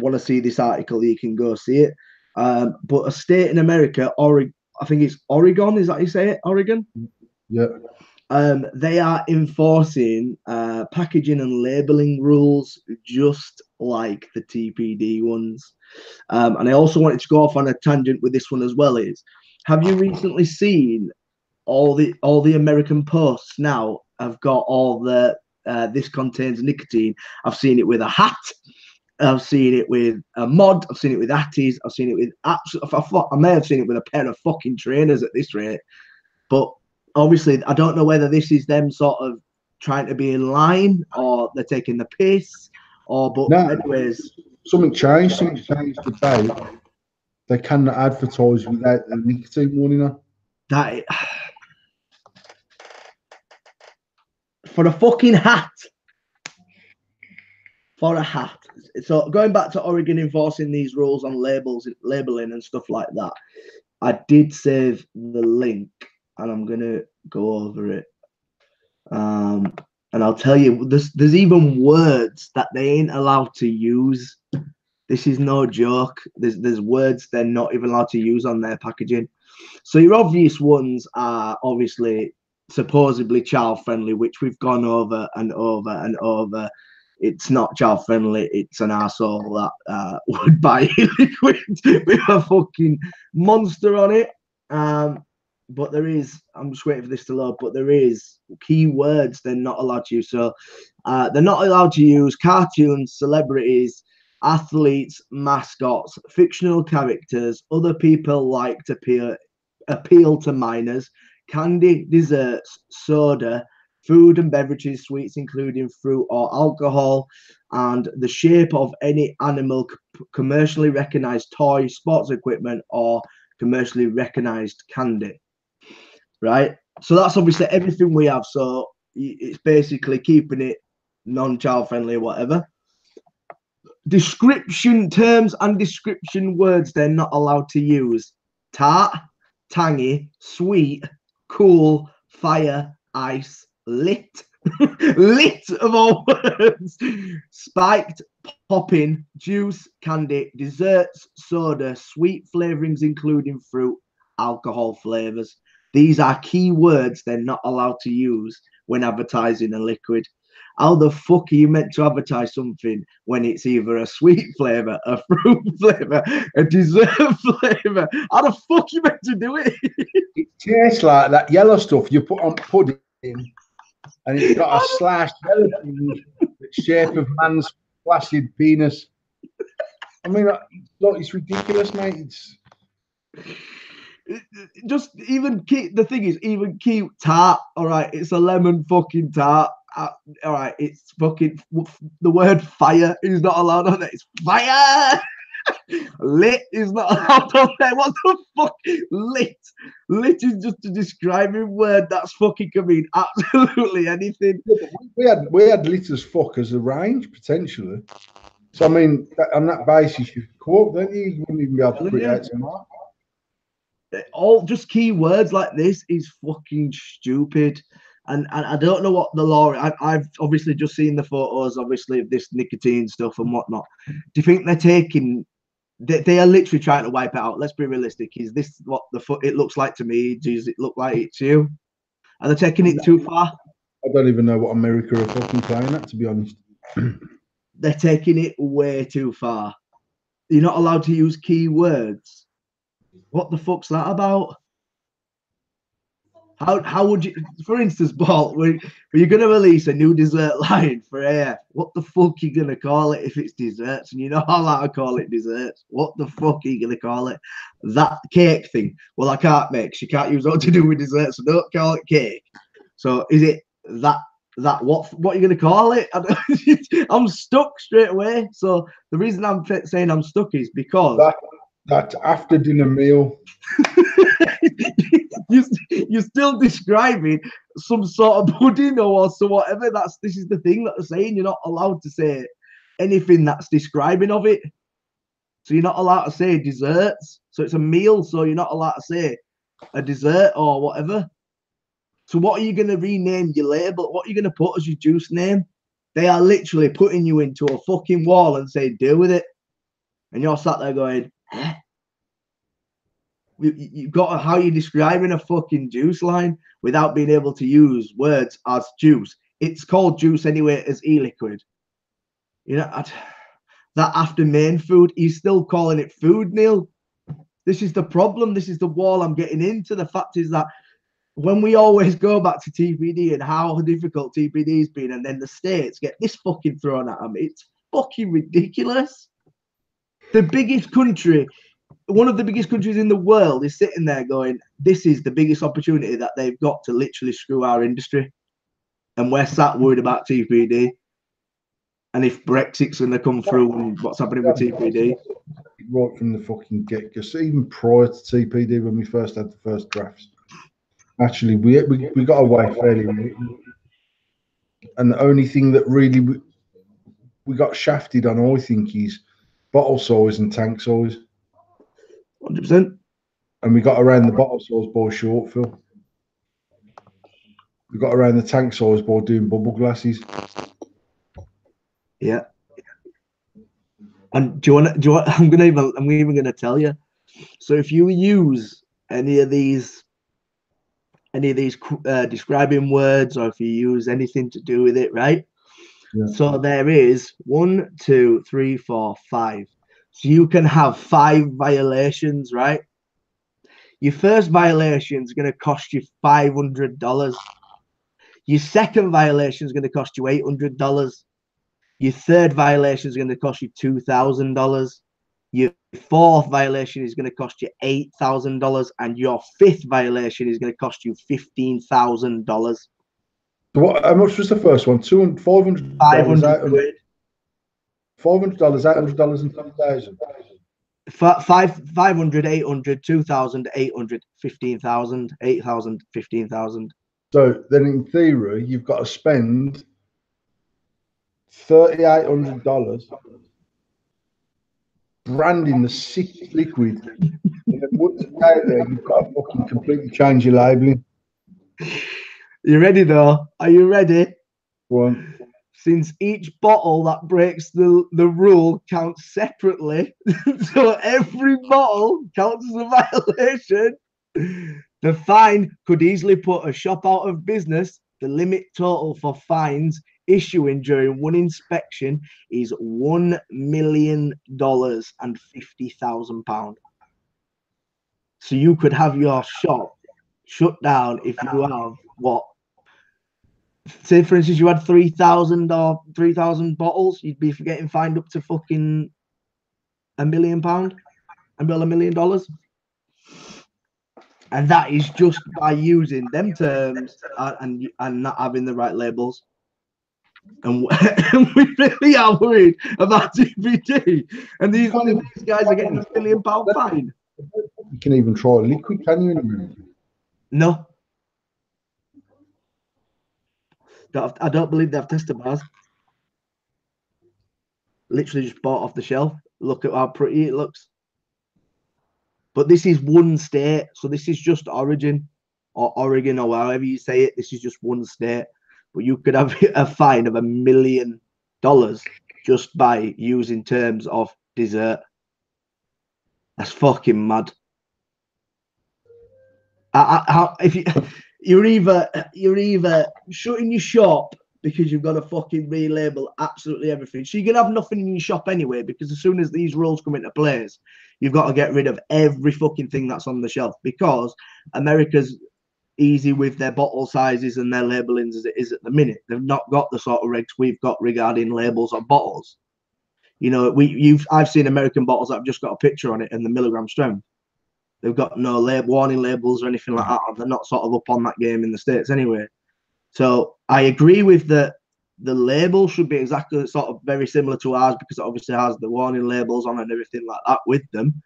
want to see this article, you can go see it. But a state in America, I think it's Oregon, is that how you say it? Oregon? Yeah. They are enforcing packaging and labeling rules just like the TPD ones. And I also wanted to go off on a tangent with this one as well. Have you recently seen all the American posts now have got all the this contains nicotine? I've seen it with a hat. I've seen it with a mod. I've seen it with Atties. I've seen it with I may have seen it with a pair of fucking trainers at this rate. But obviously, I don't know whether this is them sort of trying to be in line or they're taking the piss or, but No, anyways, something changed. Something changed today. They cannot advertise without the nicotine warning on. that for a fucking hat. For a hat. So going back to Oregon enforcing these rules on labeling and stuff like that, I did save the link and I'm gonna go over it. And I'll tell you, there's even words that they ain't allowed to use. This is no joke. There's words they're not even allowed to use on their packaging. So your obvious ones are obviously supposedly child friendly, which we've gone over and over and over. It's not child friendly. It's an arsehole that would buy liquid with a fucking monster on it. But there is, I'm just waiting for this to load, but there is keywords they're not allowed to use. So they're not allowed to use cartoons, celebrities, athletes, mascots, fictional characters, other people like to appeal to minors, candy, desserts, soda, food and beverages, sweets including fruit or alcohol, and the shape of any animal, commercially recognized toy, sports equipment, or commercially recognized candy. Right? So that's obviously everything we have. So it's basically keeping it non-child friendly or whatever. Description terms and description words they're not allowed to use: tart, tangy, sweet, cool, fire, ice, lit, lit of all words, spiked, popping, juice, candy, desserts, soda, sweet flavorings including fruit, alcohol flavors. These are key words they're not allowed to use when advertising a liquid. How the fuck are you meant to advertise something when it's either a sweet flavour, a fruit flavour, a dessert flavour? How the fuck are you meant to do it? It tastes like that yellow stuff you put on pudding, and it's got a slashed yellow thing, the shape of man's flaccid penis. I mean, it's ridiculous, mate. It's just even keep the thing is even keep tart. All right, it's a lemon fucking tart. All right, it's fucking the word fire is not allowed on it. It's fire. Lit is not allowed on there. What the fuck? Lit. Lit is just a describing word that's fucking can mean absolutely anything. we had lit as fuck as a range potentially. So I mean, on that basis, you could, don't you? You wouldn't even be able to put it out to market. All just key words like this is fucking stupid. And I don't know what the law. I've obviously just seen the photos, obviously, of this nicotine stuff and whatnot. Do you think they're taking? They are literally trying to wipe it out. Let's be realistic. Is this what it looks like to me? Does it look like it to you? Are they taking it too far? I don't even know what America are fucking playing at, to be honest. They're taking it way too far. You're not allowed to use keywords. What the fuck's that about? How would you, for instance, Paul, when you're going to release a new dessert line for air, what the fuck are you going to call it if it's desserts? And you know how I call it desserts. What the fuck are you going to call it? That cake thing. Well, I can't make. She can't use what to do with desserts, so don't call it cake. So is it that what are you going to call it? I'm stuck straight away. So the reason I'm saying I'm stuck is because that after dinner meal. You're still describing some sort of pudding or so whatever. This is the thing that they're saying. You're not allowed to say anything that's describing of it. So you're not allowed to say desserts. So it's a meal. So you're not allowed to say a dessert or whatever. So what are you going to rename your label? What are you going to put as your juice name? They are literally putting you into a fucking wall and saying, deal with it. And you're sat there going, eh? You've got how you're describing a fucking juice line without being able to use words as juice. It's called juice anyway as e-liquid. You know, that after main food, he's still calling it food, Neil. This is the problem. This is the wall I'm getting into. The fact is that when we always go back to TPD and how difficult TPD's been, and then the states get this fucking thrown at them, it's fucking ridiculous. The biggest country one of the biggest countries in the world is sitting there going, this is the biggest opportunity that they've got to literally screw our industry. And we're sat worried about TPD. And if Brexit's going to come through and what's happening with TPD. Right from the fucking get-go. So even prior to TPD, when we first had the first drafts, actually, we got away fairly late. And the only thing that really we got shafted on, I think, is bottle size and tank size. 100%. And we got around the bottle size by short, Phil. We got around the tank size by doing bubble glasses. Yeah. And do you want? I'm even gonna tell you. So if you use any of these describing words, or if you use anything to do with it, right? Yeah. So there is 1, 2, 3, 4, 5. So you can have 5 violations, right? Your first violation is going to cost you $500. Your second violation is going to cost you $800. Your third violation is going to cost you $2,000. Your fourth violation is going to cost you $8,000, and your fifth violation is going to cost you $15,000. So how much was the first one? $500, $500, $800, and 10,000. 500, 800, 2,000, 800, 15,000, 8,000, 15,000. So then, in theory, you've got to spend $3,800 branding the sick liquid. And then once it's out there, you've got to fucking completely change your labelling. You ready though? Are you ready? Go on. Since each bottle that breaks the rule counts separately, so every bottle counts as a violation, the fine could easily put a shop out of business. The limit total for fines issuing during one inspection is $1 million and £50,000. So you could have your shop shut down if you have what? Say, for instance, you had 3,000 or 3,000 bottles, you'd be getting fined up to fucking £1 million and $1 million. And that is just by using them terms and not having the right labels. And we really are worried about TPD. And these guys are getting £1 million fine. You can even try a liquid, can you, in America? No. I don't believe they have tester bars. Literally just bought off the shelf. Look at how pretty it looks. But this is one state. So this is just Oregon or however you say it. This is just one state. But you could have a fine of $1 million just by using terms of dessert. That's fucking mad. If you're either shutting your shop because you've got to fucking relabel absolutely everything. So you're going to have nothing in your shop anyway, because as soon as these rules come into place, you've got to get rid of every fucking thing that's on the shelf, because America's easy with their bottle sizes and their labelings as it is at the minute. They've not got the sort of regs we've got regarding labels on bottles. You know, I've seen American bottles that have just got a picture on it and the milligram strength. They've got no warning labels or anything like that. They're not sort of up on that game in the States anyway. So I agree with the label should be exactly sort of very similar to ours, because it obviously has the warning labels on and everything like that with them.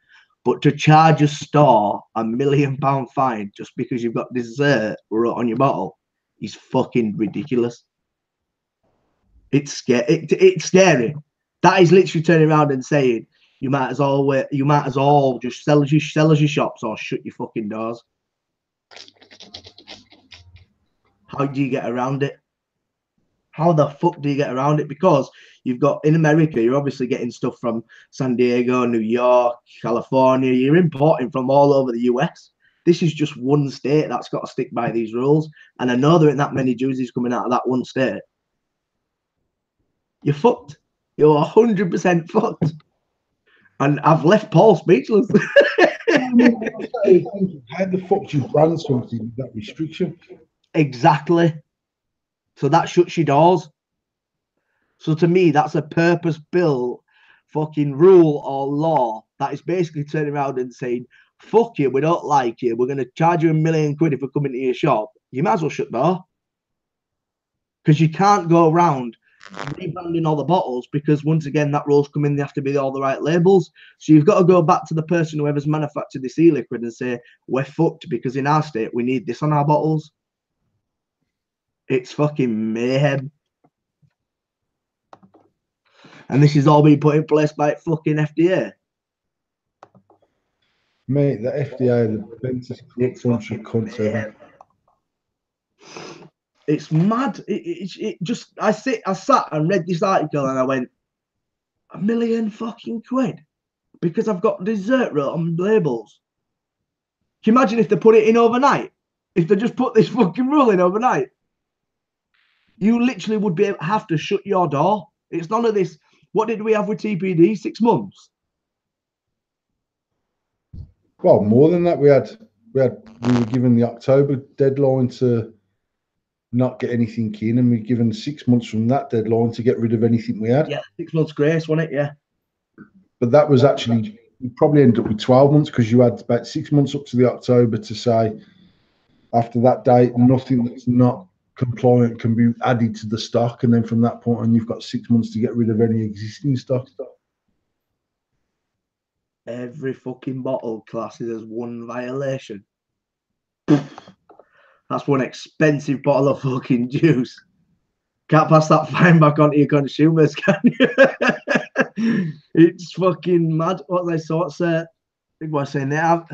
But to charge a store £1 million fine just because you've got dessert wrote on your bottle is fucking ridiculous. It's scary. That is literally turning around and saying, you might as well just sell as your shops or shut your fucking doors. How do you get around it? How the fuck do you get around it? Because you've got, in America, you're obviously getting stuff from San Diego, New York, California. You're importing from all over the US. This is just one state that's got to stick by these rules. And I know there ain't that many jerseys coming out of that one state. You're fucked. You're 100% fucked. And I've left Paul speechless. How the fuck do you brand something with that restriction? Exactly. So that shuts your doors. So to me, that's a purpose built fucking rule or law that is basically turning around and saying, fuck you, we don't like you, we're going to charge you £1,000,000 if we come into your shop, you might as well shut the door. Because you can't go around rebranding all the bottles, because once again, that rule's come in, they have to be all the right labels. So you've got to go back to the person, whoever's manufactured this e-liquid, and say, we're fucked because in our state, we need this on our bottles. It's fucking mayhem. And this is all being put in place by fucking FDA. Mate, the FDA, the dentist function cunts. It's mad. It just, I sat and read this article and I went, £1,000,000 because I've got dessert wrote on labels. Can you imagine if they put it in overnight? If they just put this fucking rule in overnight, you literally would have to shut your door. It's none of this. What did we have with TPD? 6 months. Well, more than that, we were given the October deadline to not get anything in, and we're given 6 months from that deadline to get rid of anything we had. Yeah, 6 months grace, wasn't it? Yeah. But that was actually, we probably ended up with 12 months because you had about 6 months up to the October to say, after that date, nothing that's not compliant can be added to the stock. And then from that point on, you've got 6 months to get rid of any existing stock. Every fucking bottle classes as one violation. That's one expensive bottle of fucking juice. Can't pass that fine back on to your consumers, can you? It's fucking mad. What they sort of were saying, they are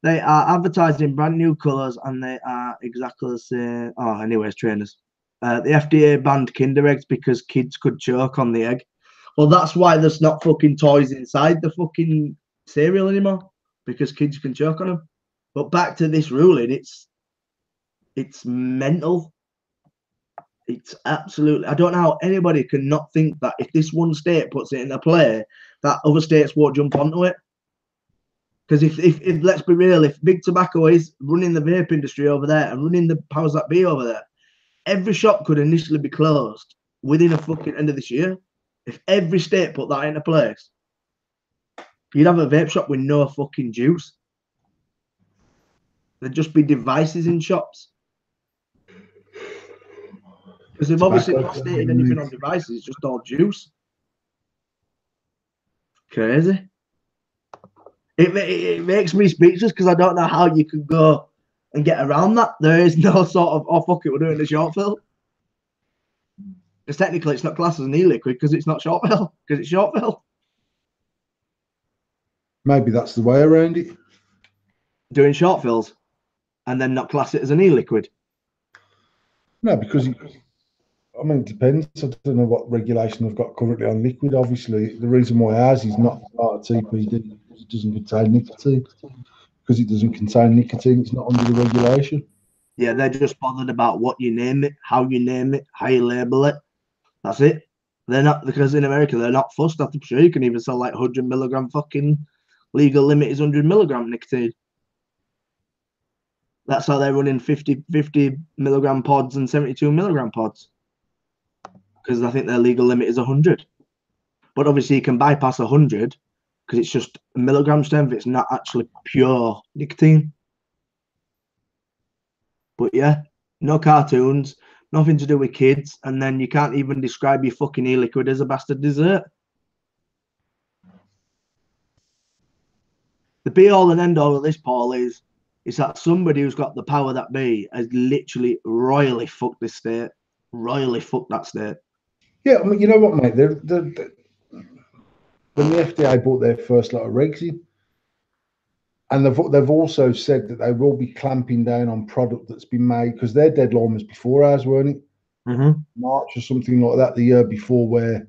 advertising brand new colours, and they are exactly the same. Oh, anyways, trainers. The FDA banned Kinder eggs because kids could choke on the egg. Well, that's why there's not fucking toys inside the fucking cereal anymore, because kids can choke on them. But back to this ruling, it's mental. It's absolutely, I don't know how anybody can not think that if this one state puts it into play, that other states won't jump onto it. Because if let's be real, if Big Tobacco is running the vape industry over there and running the powers that be over there, every shop could initially be closed within a fucking end of this year. If every state put that into place, you'd have a vape shop with no fucking juice. There'd just be devices in shops. Because they've obviously not stated anything on devices, it's just all juice. Crazy. It makes me speechless because I don't know how you can go and get around that. There is no sort of, oh, fuck it, we're doing the short fill. Because technically it's not classed as an e-liquid because it's not short fill, because it's short fill. Maybe that's the way around it. Doing short fills and then not class it as an e-liquid. No, because I mean, it depends. I don't know what regulation they've got currently on liquid. Obviously, the reason why ours is not part of TPD is it doesn't contain nicotine. Because it doesn't contain nicotine, it's not under the regulation. Yeah, they're just bothered about what you name it, how you name it, how you label it. That's it. They're not, because in America, they're not fussed. I'm sure you can even sell like 100 milligram fucking legal limit is 100 milligram nicotine. That's how they're running 50 milligram pods and 72 milligram pods. Because I think their legal limit is 100. But obviously you can bypass 100 because it's just a milligram strength. It's not actually pure nicotine. But yeah, no cartoons, nothing to do with kids. And then you can't even describe your fucking e-liquid as a bastard dessert. The be-all and end-all of this, Paul, is that somebody who's got the power that be has literally royally fucked this state. Royally fucked that state. Yeah, I mean, you know what, mate? When the FDA bought their first lot of regs in, and they've also said that they will be clamping down on product that's been made, because their deadline was before ours, weren't it? Mm-hmm. March or something like that, the year before, where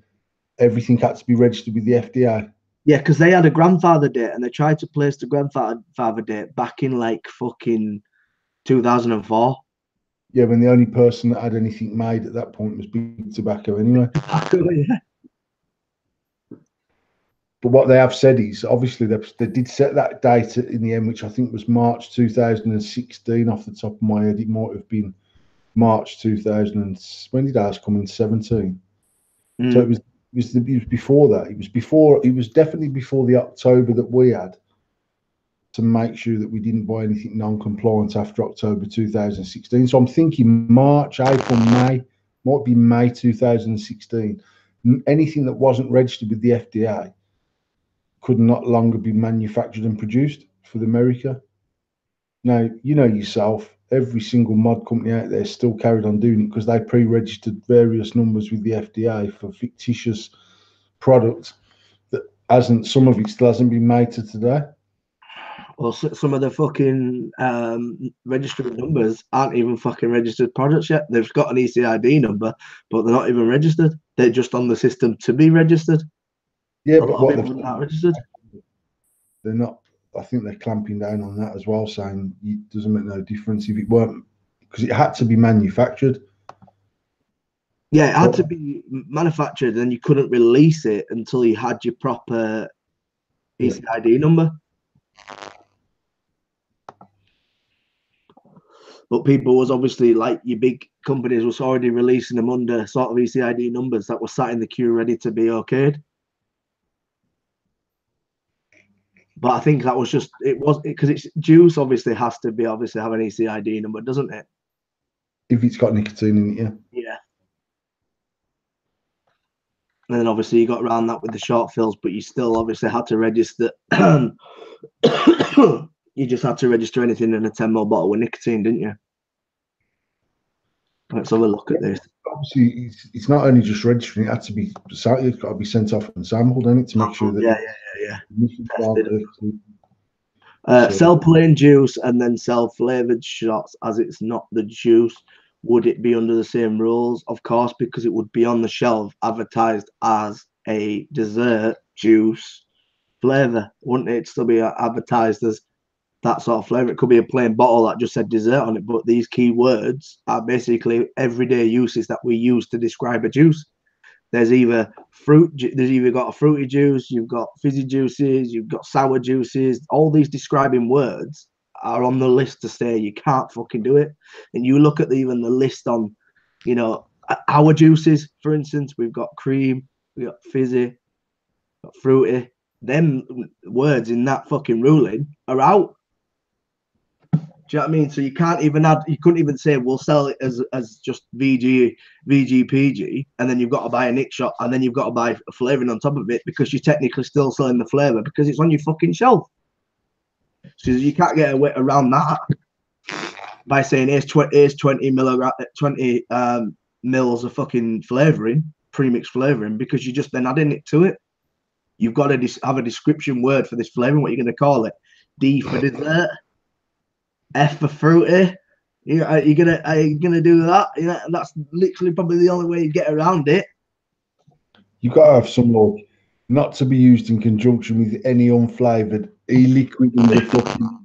everything had to be registered with the FDA. Yeah, because they had a grandfather date and they tried to place the grandfather date back in like fucking 2004. Yeah, when the only person that had anything made at that point was Big Tobacco anyway. Yeah. But what they have said is, obviously, they did set that date in the end, which I think was March 2016 off the top of my head. It might have been March 2000. When did ours come in? 17. So it was It was before that. It was definitely before the October that we had, to make sure that we didn't buy anything non-compliant after October 2016. So I'm thinking March, April, May, might be May 2016. Anything that wasn't registered with the FDA could not longer be manufactured and produced for America. Now, you know yourself, every single mod company out there still carried on doing it because they pre-registered various numbers with the FDA for fictitious products that some of it still hasn't been made to today. Well, some of the fucking registered numbers aren't even fucking registered products yet. They've got an ECID number, but they're not even registered. They're just on the system to be registered. Yeah, A but lot of people are not registered. They're not. I think they're clamping down on that as well, saying it doesn't make no difference if it weren't, because it had to be manufactured. Yeah, it had to be manufactured, and you couldn't release it until you had your proper ECID number. But people was obviously, like, your big companies was already releasing them under sort of ECID numbers that were sat in the queue ready to be okayed. But I think that was just, it was because it's juice, obviously has to be obviously have an ECID number, doesn't it? If it's got nicotine in it, yeah. Yeah. And then obviously you got around that with the short fills, but you still obviously had to register. You just had to register anything in a 10ml bottle with nicotine, didn't you? Let's have a look at this. Obviously, it's not only just registering; it had to be. It's got to be sent off and sampled, and to make sure that Sell plain juice and then sell flavored shots as it's not the juice. Would it be under the same rules? Of course, because it would be on the shelf advertised as a dessert juice flavor, wouldn't it? It'd still be advertised as that sort of flavor. It could be a plain bottle that just said dessert on it, but these key words are basically everyday uses that we use to describe a juice. There's either got a fruity juice, you've got fizzy juices, you've got sour juices. All these describing words are on the list to say you can't fucking do it. And you look at even the list on, our juices, for instance, we've got cream, we've got fizzy, got fruity. Them words in that fucking ruling are out. Do you know what I mean? So you can't even you couldn't even say we'll sell it as just VG, PG, and then you've got to buy a Nick shot, and then you've got to buy a flavouring on top of it because you're technically still selling the flavour because it's on your fucking shelf. So you can't get away around that by saying here's 20 mils of fucking flavouring, premixed flavouring, because you're just then adding it to it. You've got to have a description word for this flavouring. What you're going to call it? D for dessert. F for fruity. Are you gonna do that? That's literally probably the only way you get around it. You've got to have some like not to be used in conjunction with any unflavoured e-liquid in the fucking.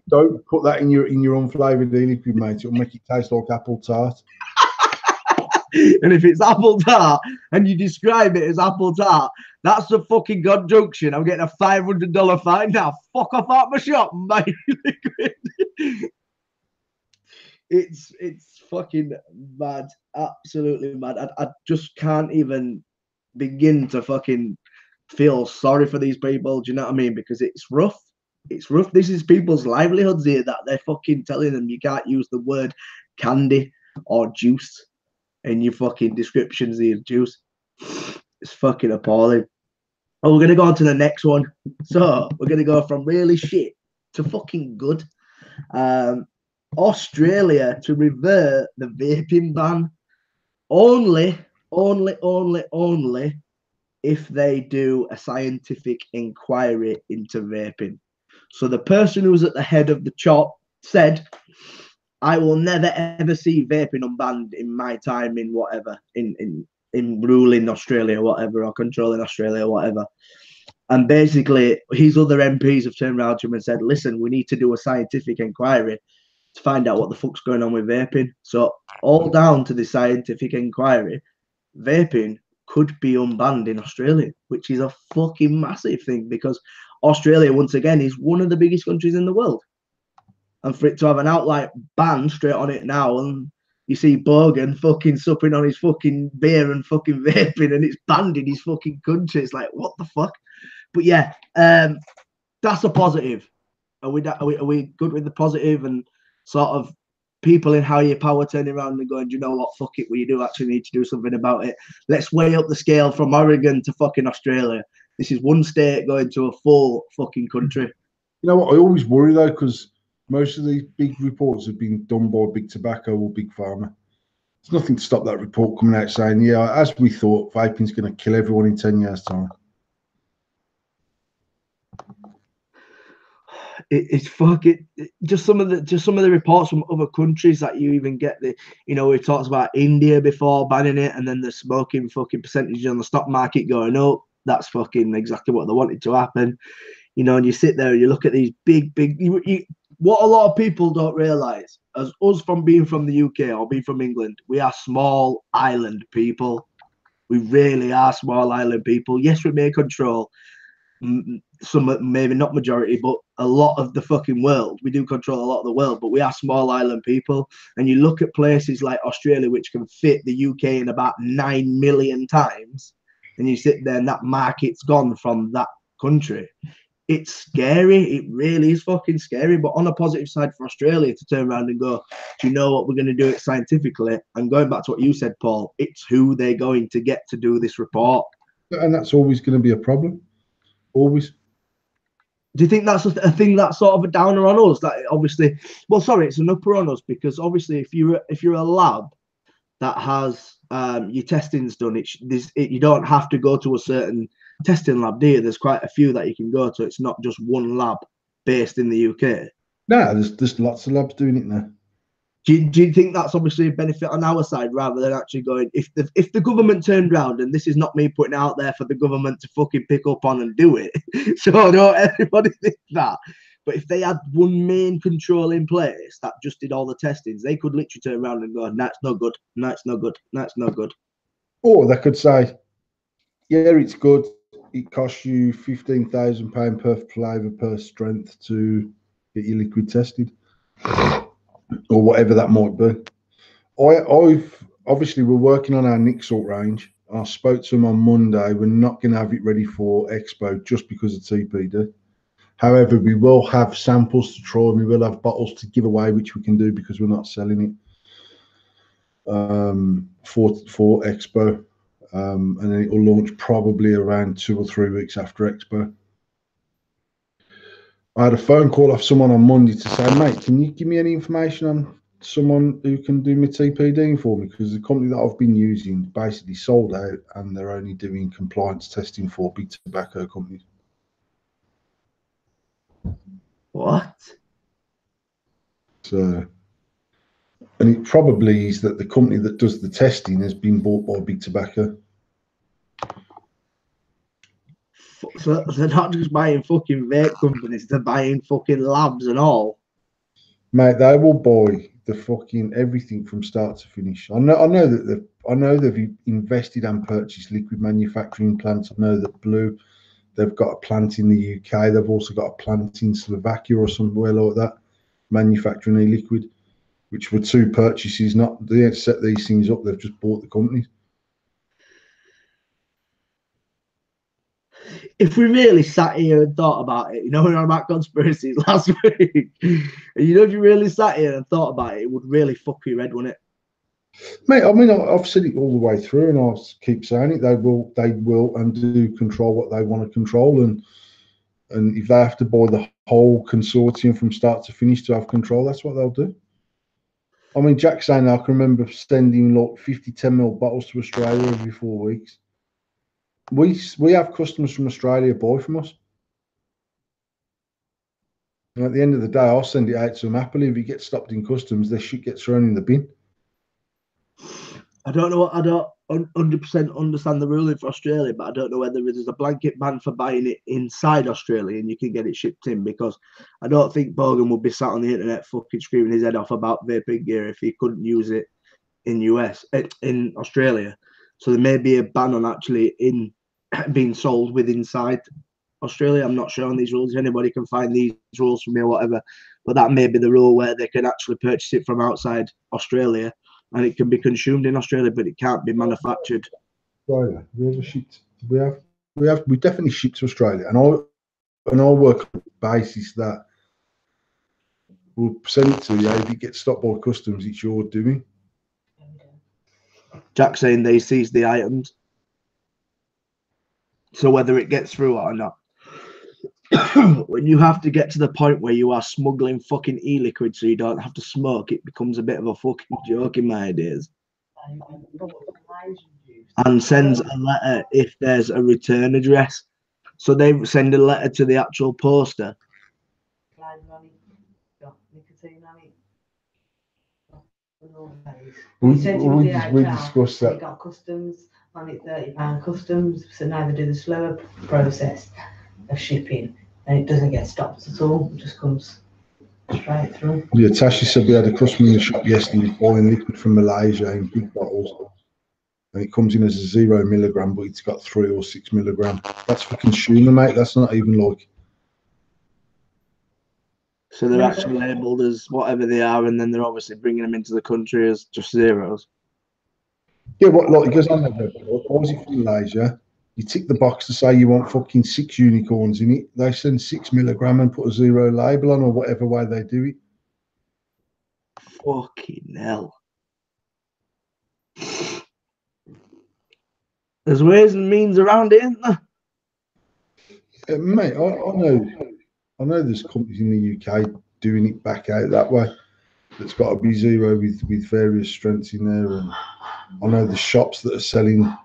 don't put that in your unflavoured e-liquid, mate. It'll make it taste like apple tart. And if it's apple tart and you describe it as apple tart, that's the fucking conjunction. I'm getting a $500 fine now. Fuck off out my shop, mate. It's fucking mad, absolutely mad. I just can't even begin to fucking feel sorry for these people. Do you know what I mean? Because it's rough. It's rough. This is people's livelihoods here that they're fucking telling them you can't use the word candy or juice in your fucking descriptions of your juice. It's fucking appalling. Oh, we're going to go on to the next one. So we're going to go from really shit to fucking good. Australia to revert the vaping ban only if they do a scientific inquiry into vaping. So the person who's at the head of the chop said, I will never ever see vaping unbanned in my time in whatever, in ruling Australia, whatever, or controlling Australia, whatever. And basically, his other MPs have turned around to him and said, listen, we need to do a scientific inquiry to find out what the fuck's going on with vaping. So all down to the scientific inquiry, vaping could be unbanned in Australia, which is a fucking massive thing because Australia, once again, is one of the biggest countries in the world. And for it to have an outright ban straight on it now, and you see Bogan fucking supping on his fucking beer and fucking vaping, and it's banned in his fucking country. It's like, what the fuck? But yeah, that's a positive. Are we good with the positive and sort of people in higher power turning around and going, do you know what? Fuck it, we do actually need to do something about it. Let's weigh up the scale from Oregon to fucking Australia. This is one state going to a full fucking country. You know what? I always worry though, because most of these big reports have been done by big tobacco or big pharma. There's nothing to stop that report coming out saying, yeah, as we thought, vaping's going to kill everyone in 10 years' time. It's fucking just some of the reports from other countries that you even get we talked about India before banning it, and then the smoking fucking percentage on the stock market going up. That's fucking exactly what they wanted to happen. And you sit there and you look at these big what a lot of people don't realize, as us from being from the UK or being from England, we are small island people. We really are small island people. Yes, we may control some, maybe not majority, but a lot of the fucking world. We do control a lot of the world, but we are small island people. And you look at places like Australia, which can fit the UK in about 9 million times, and you sit there and that market's gone from that country. It's scary. It really is fucking scary. But on a positive side for Australia to turn around and go, do you know what, we're going to do it scientifically? And going back to what you said, Paul, it's who they're going to get to do this report. And that's always going to be a problem. Always. Do you think that's a thing that's sort of a downer on us? That obviously, well, sorry, it's an upper on us, because obviously if you're a lab that has your testings done, you don't have to go to a certain testing lab, do you? There's quite a few that you can go to. It's not just one lab based in the UK. No, there's lots of labs doing it now. Do you think that's obviously a benefit on our side, rather than actually going, if the government turned around, and this is not me putting it out there for the government to fucking pick up on and do it, so don't everybody think that, but if they had one main control in place that just did all the testings, they could literally turn around and go, that's no good, that's no good, that's no good. Or they could say, yeah, it's good. It costs you £15,000 per flavour per strength to get your liquid tested, or whatever that might be. I've obviously, we're working on our Nick salt range. I spoke to them on Monday. We're not going to have it ready for Expo just because of TPD. However, we will have samples to try, and we will have bottles to give away, which we can do because we're not selling it for Expo. And then it will launch probably around 2 or 3 weeks after Expo. I had a phone call off someone on Monday to say, mate, can you give me any information on someone who can do my TPD for me? Because the company that I've been using basically sold out, and they're only doing compliance testing for big tobacco companies. What? So, and it probably is that the company that does the testing has been bought by big tobacco. So they're not just buying fucking vape companies, they're buying fucking labs and all. Mate, they will buy the fucking everything from start to finish. I know they've invested and purchased liquid manufacturing plants. I know that Blue, they've got a plant in the UK. They've also got a plant in Slovakia or somewhere like that, manufacturing e-liquid, which were 2 purchases. Not they didn't set these things up. They've just bought the companies. If we really sat here and thought about it, we're on about conspiracies last week, and if you really sat here and thought about it, it would really fuck your head, wouldn't it? Mate, I mean, I've said it all the way through, and I'll keep saying it. They will and do control what they want to control, and if they have to buy the whole consortium from start to finish to have control, that's what they'll do. I mean, Jack saying I can remember sending like 50 10ml bottles to Australia every 4 weeks. We have customers from Australia buy from us. And at the end of the day, I'll send it out to them happily. If he gets stopped in customs, their shit gets thrown in the bin. I don't 100% understand the ruling for Australia, but I don't know whether there's a blanket ban for buying it inside Australia and you can get it shipped in, because I don't think Bogan would be sat on the internet fucking screaming his head off about vaping gear if he couldn't use it in Australia. So there may be a ban on actually being sold with inside Australia. I'm not sure on these rules. If anybody can find these rules for me or whatever, but that may be the rule where they can actually purchase it from outside Australia and it can be consumed in Australia, but it can't be manufactured. Australia. We ever shipped? We definitely shipped to Australia, and I work on the basis that we'll send it to you. If it gets stopped by customs, it's your doing. Jack's saying they seize the items, so whether it gets through or not. When you have to get to the point where you are smuggling fucking e-liquid so you don't have to smoke, it becomes a bit of a fucking joke in my ideas. And sends a letter if there's a return address. So they send a letter to the actual poster. We discussed that. It got customs on it, £30 customs. So now they do the slower process of shipping, and it doesn't get stopped at all. It just comes straight through. Yeah, Tasha said we had a customer in the shop yesterday buying liquid from Malaysia in big bottles, and it comes in as a 0 milligram, but it's got 3 or 6 milligram. That's for consumer, mate. That's not even like. So they're actually labelled as whatever they are, and then they're obviously bringing them into the country as just zeros. Yeah, what like it goes on there. Why is it from Malaysia? You tick the box to say you want fucking 6 unicorns in it. They send 6 milligram and put a 0 label on, or whatever way they do it. Fucking hell. There's ways and means around it, isn't there? Mate, I know there's companies in the UK doing it back out that way. That's got to be 0 with various strengths in there, and I know the shops that are selling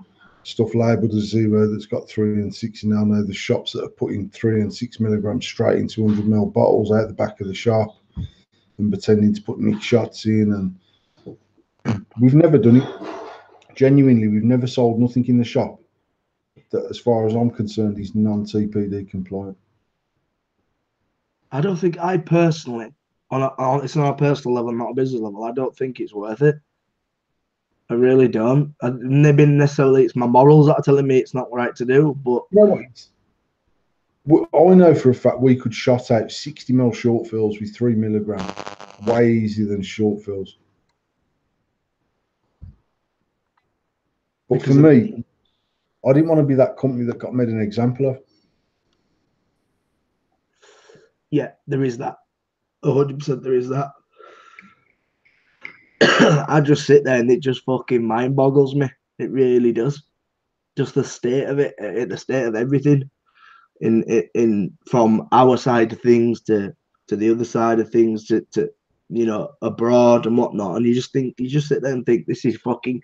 stuff labelled as 0 that's got 3 and 6 in there. I know the shops that are putting 3 and 6 milligrams straight into 100ml bottles out the back of the shop and pretending to put mixed shots in, and we've never done it. Genuinely, we've never sold nothing in the shop that, as far as I'm concerned, is non-TPD compliant. I don't think I personally, it's on a personal level, not a business level, I don't think it's worth it. I really don't. Maybe necessarily it's my morals that are telling me it's not right to do, but... You know what? I know for a fact we could shot out 60ml short fills with 3 milligram way easier than short fills. But for me, I didn't want to be that company that got made an example of. Yeah, there is that. 100% there is that. I just sit there and it just fucking mind boggles me. It really does. Just the state of it, the state of everything, in from our side of things to the other side of things to you know, abroad and whatnot. And you just sit there and think this is fucking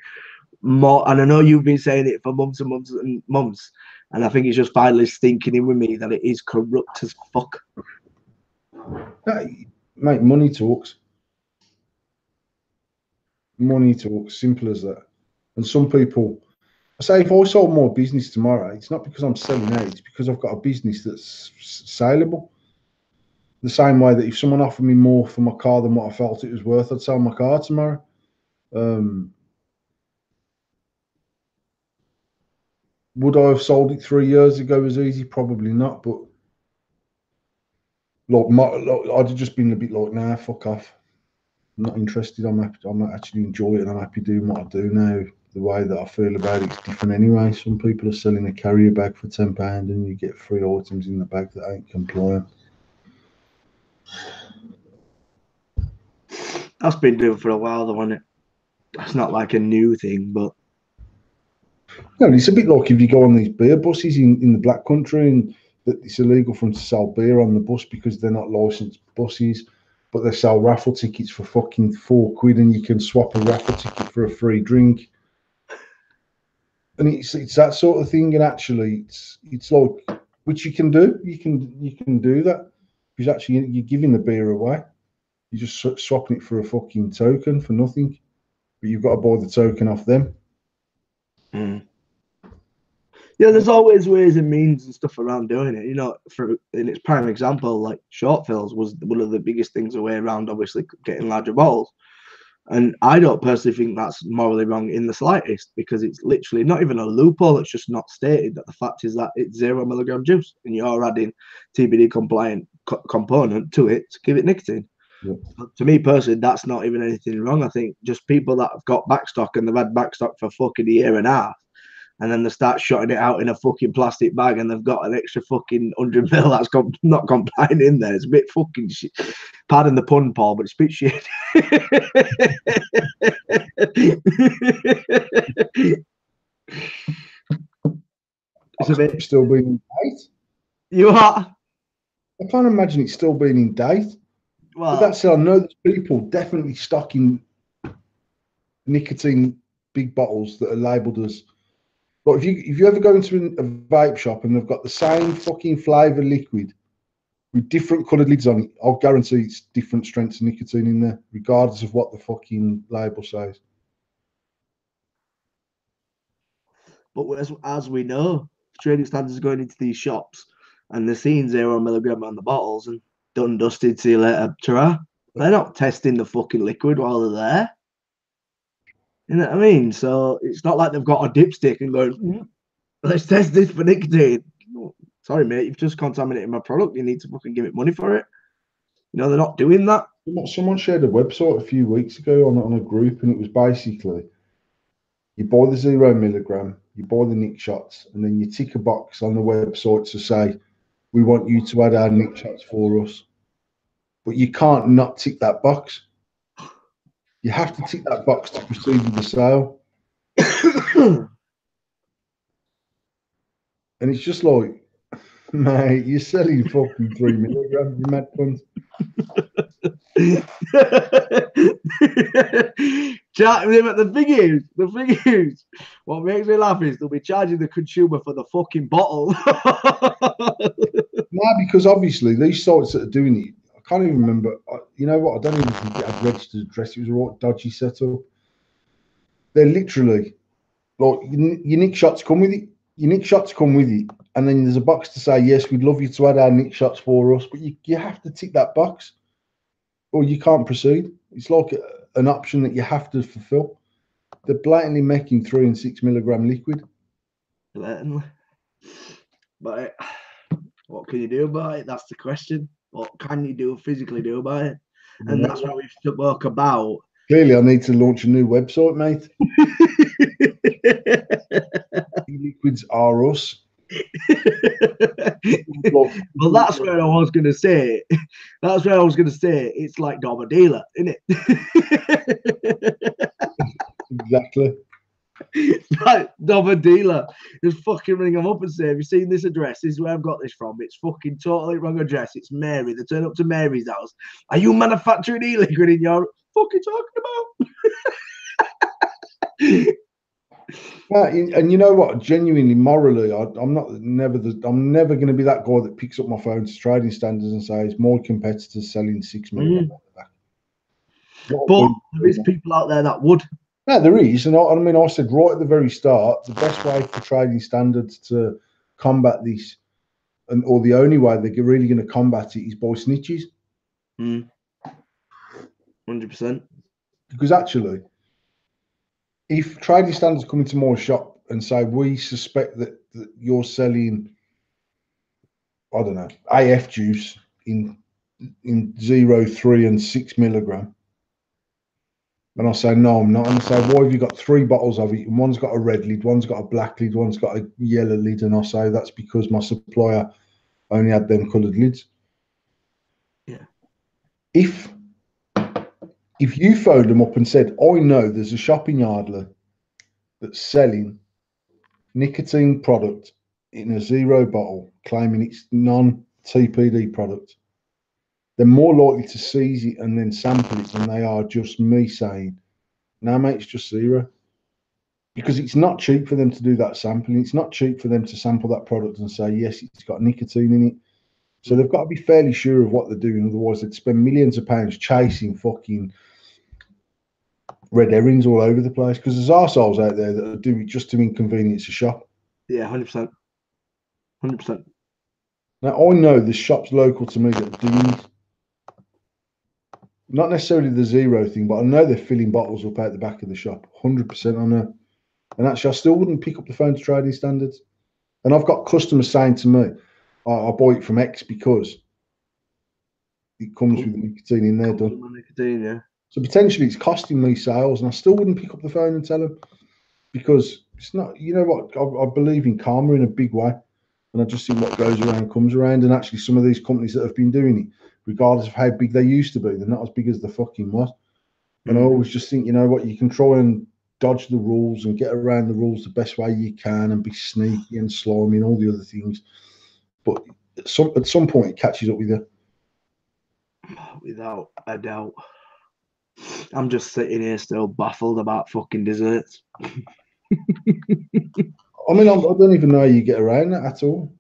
more. And I know you've been saying it for months and months and months, and I think it's just finally stinking in with me that it is corrupt as fuck. Mate, money talks. Money talks, simple as that. And some people, I say, if I sold more business tomorrow, it's not because I'm selling out, it's because I've got a business that's saleable. The same way that if someone offered me more for my car than what I felt it was worth, I'd sell my car tomorrow. Would I have sold it 3 years ago as easy? Probably not, but I'd have just been a bit like, nah, fuck off. I'm not interested. I'm happy. I'm not actually enjoy it, and I'm happy doing what I do now. The way that I feel about it's different anyway. Some people are selling a carrier bag for £10 and you get 3 items in the bag that ain't compliant. That's been doing for a while though, isn't it? That's not like a new thing, but no, it's a bit like if you go on these beer buses in the Black Country and that it's illegal for them to sell beer on the bus because they're not licensed buses, but they sell raffle tickets for fucking £4 and you can swap a raffle ticket for a free drink. And it's that sort of thing, and actually it's like, which you can do. You can do that because actually you're giving the beer away. You're just swapping it for a fucking token for nothing, but you've got to buy the token off them. Yeah, there's always ways and means and stuff around doing it. You know, in its prime example, like short fills was one of the biggest things away around, obviously getting larger bottles. And I don't personally think that's morally wrong in the slightest, because it's literally not even a loophole. It's just not stated that the fact is that it's 0 milligram juice and you're adding TBD compliant component to it to give it nicotine. Yeah. To me personally, that's not even anything wrong. I think just people that have got backstock and they've had backstock for fucking a year and a half, and then they start shotting it out in a fucking plastic bag, and they've got an extra fucking 100 mil that's not compliant in there. It's a bit fucking shit. Pardon the pun, Paul, but it's a bit shit. It's a bit still being in date. You are. I can't imagine it's still being in date. Well, but that's it. I know there's people definitely stocking nicotine big bottles that are labelled as. But if you ever go into a vape shop and they've got the same fucking flavour liquid with different coloured lids on it, I'll guarantee it's different strengths of nicotine in there, regardless of what the fucking label says. But as we know, trading standards are going into these shops and they're seeing 0 milligram on the bottles and done dusted, see you later, ta-ra. They're not testing the fucking liquid while they're there. You know what I mean? So it's not like they've got a dipstick and going, let's test this for nicotine. Sorry, mate, you've just contaminated my product. You need to fucking give it money for it. You know, they're not doing that. Someone shared a website a few weeks ago on a group, and it was basically you buy the 0 milligram, you buy the nick shots, and then you tick a box on the website to say, we want you to add our nick shots for us. But you can't not tick that box. You have to tick that box to proceed with the sale. And it's just like, mate, you're selling fucking 3 milligram, you mad cunt. The thing is, what makes me laugh is they'll be charging the consumer for the fucking bottle. No, because obviously these sites that are doing it, I can't even remember. You know what? I don't even think it had registered address. It was a right dodgy setup. They're literally like your nick shots come with it. Your nick shots come with it, and then there's a box to say yes, we'd love you to add our nick shots for us, but you have to tick that box, or you can't proceed. It's like an option that you have to fulfill. They're blatantly making 3 and 6 milligram liquid. Blatantly. But what can you do about it? That's the question. What can you physically do about it? And that's what we've spoke about. Clearly, I need to launch a new website, mate. Liquids are us. Well, that's where I was going to say. That's where I was going to say. It's like Dom a dealer, isn't it? Exactly. It's like Dom a dealer. Just fucking ring them up and say, have you seen this address? This is where I've got this from. It's fucking totally wrong address. It's Mary. They turn up to Mary's house. Are you manufacturing e-liquid in your fucking talking about? Well, and you know what? Genuinely, morally, I'm never going to be that guy that picks up my phone to trading standards and says more competitors selling 6 million. But there's people out there that would. No, there is, and I mean, I said right at the very start, the best way for trading standards to combat this, or the only way they're really going to combat it, is by snitches. 100%. Because actually, if trading standards come into my shop and say, we suspect that you're selling, I don't know, AF juice in 0, 3 and 6 milligram, and I say, no, I'm not, and I say, why have you got 3 bottles of it, and one's got a red lid, one's got a black lid, one's got a yellow lid, and I say, that's because my supplier only had them coloured lids. Yeah. If you phoned them up and said, I know there's a shopping yardler that's selling nicotine product in a 0 bottle, claiming it's non-TPD product, they're more likely to seize it and then sample it than they are just me saying, no, mate, it's just 0. Because it's not cheap for them to do that sampling. It's not cheap for them to sample that product and say, yes, it's got nicotine in it. So they've got to be fairly sure of what they're doing. Otherwise, they'd spend millions of pounds chasing fucking red herrings all over the place. Because there's arseholes out there that do it just to inconvenience a shop. Yeah, 100%. 100%. Now, I know there's shops local to me that do it. Not necessarily the 0 thing, but I know they're filling bottles up out the back of the shop. 100% I know. And actually, I still wouldn't pick up the phone to trading standards. And I've got customers saying to me, I buy it from X because it comes with nicotine in there, done. Nicotine, yeah. So potentially it's costing me sales, and I still wouldn't pick up the phone and tell them because it's not. You know what? I believe in karma in a big way, and I just think what goes around comes around. And actually, some of these companies that have been doing it, regardless of how big they used to be, they're not as big as the fucking was. And I always just think, you know what? You can try and dodge the rules and get around the rules the best way you can, and be sneaky and slimy and all the other things. But at some point, it catches up with you. Without a doubt. I'm just sitting here still baffled about fucking desserts. I mean, I don't even know how you get around that at all.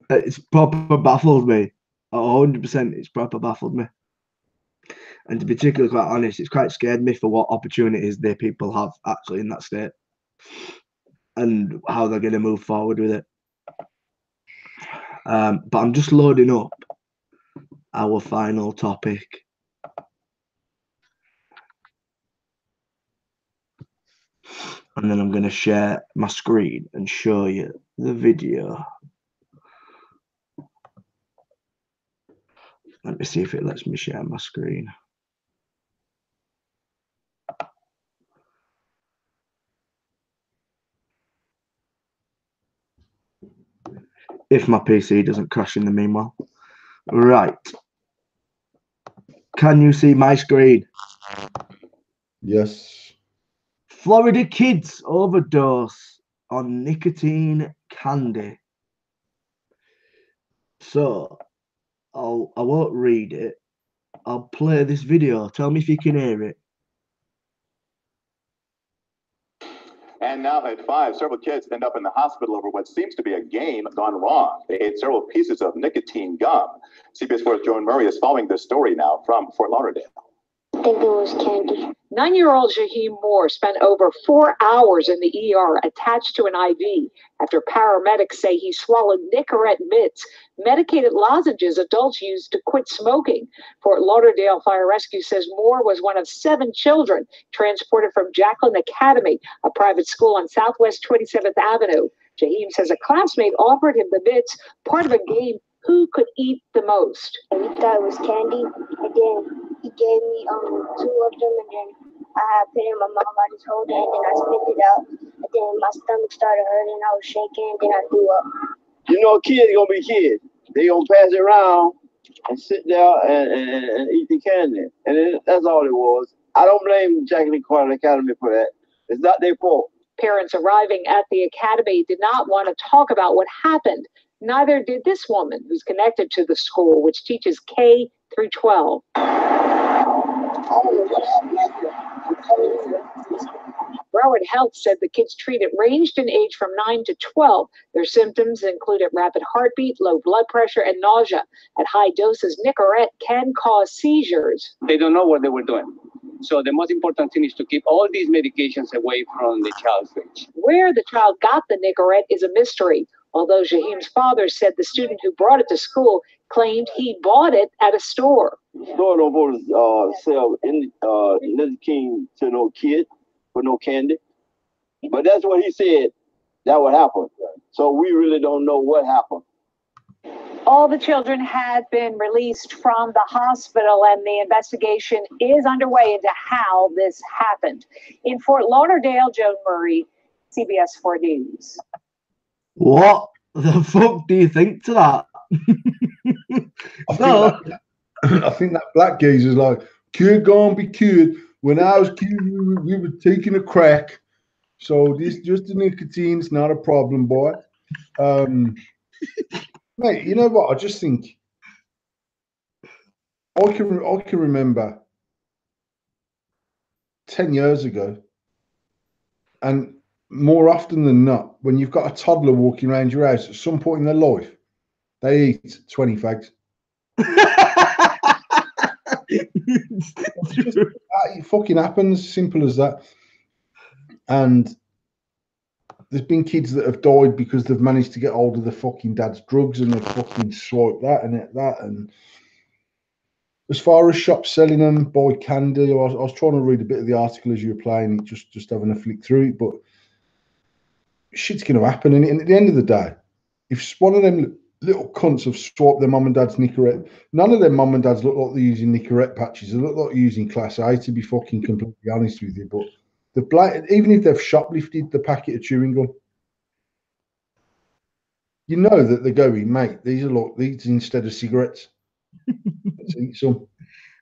It's proper baffled me. 100%, it's proper baffled me. And to be particularly quite honest, it's quite scared me for what opportunities the people have actually in that state and how they're going to move forward with it. But I'm just loading up our final topic. And then I'm going to share my screen and show you the video. Let me see if it lets me share my screen. If my PC doesn't crash in the meanwhile. Right. Can you see my screen? Yes. Florida kids overdose on nicotine candy. So, I won't read it. I'll play this video. Tell me if you can hear it. And now at 5, several kids end up in the hospital over what seems to be a game gone wrong. They ate several pieces of nicotine gum. CBS 4's Joan Murray is following this story now from Fort Lauderdale. I think it was candy. 9-year-old Jaheim Moore spent over 4 hours in the ER attached to an IV after paramedics say he swallowed Nicorette mitts, medicated lozenges adults use to quit smoking. Fort Lauderdale Fire Rescue says Moore was one of 7 children transported from Jacqueline Academy, a private school on Southwest 27th Avenue. Jaheim says a classmate offered him the mitts, part of a game, who could eat the most. We thought it was candy, and then he gave me 2 of them, and then I had put it in my mouth. I just hold it, and then I spit it out, and then my stomach started hurting. I was shaking, and then I threw up. You know, kids gonna be kids. They gonna pass it around and sit there and eat the candy, and that's all it was. I don't blame Jacqueline Academy for that. It's not their fault. Parents arriving at the academy did not want to talk about what happened. Neither did this woman, who's connected to the school, which teaches K through 12. Broward Health said the kids treated ranged in age from 9 to 12. Their symptoms included rapid heartbeat, low blood pressure, and nausea. At high doses, Nicorette can cause seizures. They don't know what they were doing. So the most important thing is to keep all these medications away from the child's reach. Where the child got the Nicorette is a mystery, although Jaheim's father said the student who brought it to school claimed he bought it at a store. Store don't want to sell any nicotine to no kid for no candy. But that's what he said that would happen. So we really don't know what happened. All the children had been released from the hospital, and the investigation is underway into how this happened. In Fort Lauderdale, Joan Murray, CBS 4 News. What the fuck do you think to that? I think that black geezer's like, kid gonna be kid. When I was kid, we were taking a crack. So this just the nicotine, it's not a problem, boy. Mate, you know what? I just think I can remember 10 years ago, and more often than not, when you've got a toddler walking around your house, at some point in their life, they eat 20 fags. It fucking happens, simple as that. And there's been kids that have died because they've managed to get hold of the fucking dad's drugs and they've fucking swiped that and that. And as far as shops selling them, buy candy, I was trying to read a bit of the article as you were playing it, just having a flick through it, but shit's going to happen. And at the end of the day, if one of them little cunts have swapped their mum and dad's Nicorette. None of their mum and dads look like they're using Nicorette patches. They look like they're using Class A, to be fucking completely honest with you. But even if they've shoplifted the packet of chewing gum, you know that they're going, mate, these instead of cigarettes. Let's eat some.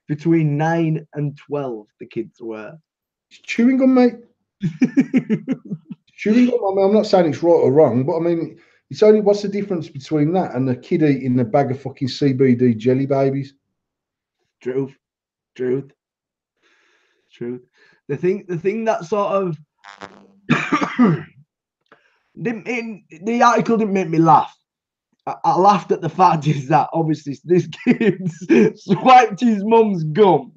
Between 9 and 12, the kids were. It's chewing gum, mate. Chewing gum, I mean, I'm not saying it's right or wrong, but I mean, it's only what's the difference between that and a kid eating a bag of fucking CBD jelly babies? Truth. The thing that sort of the article didn't make me laugh. I laughed at the fact is that obviously this kid swiped his mum's gum,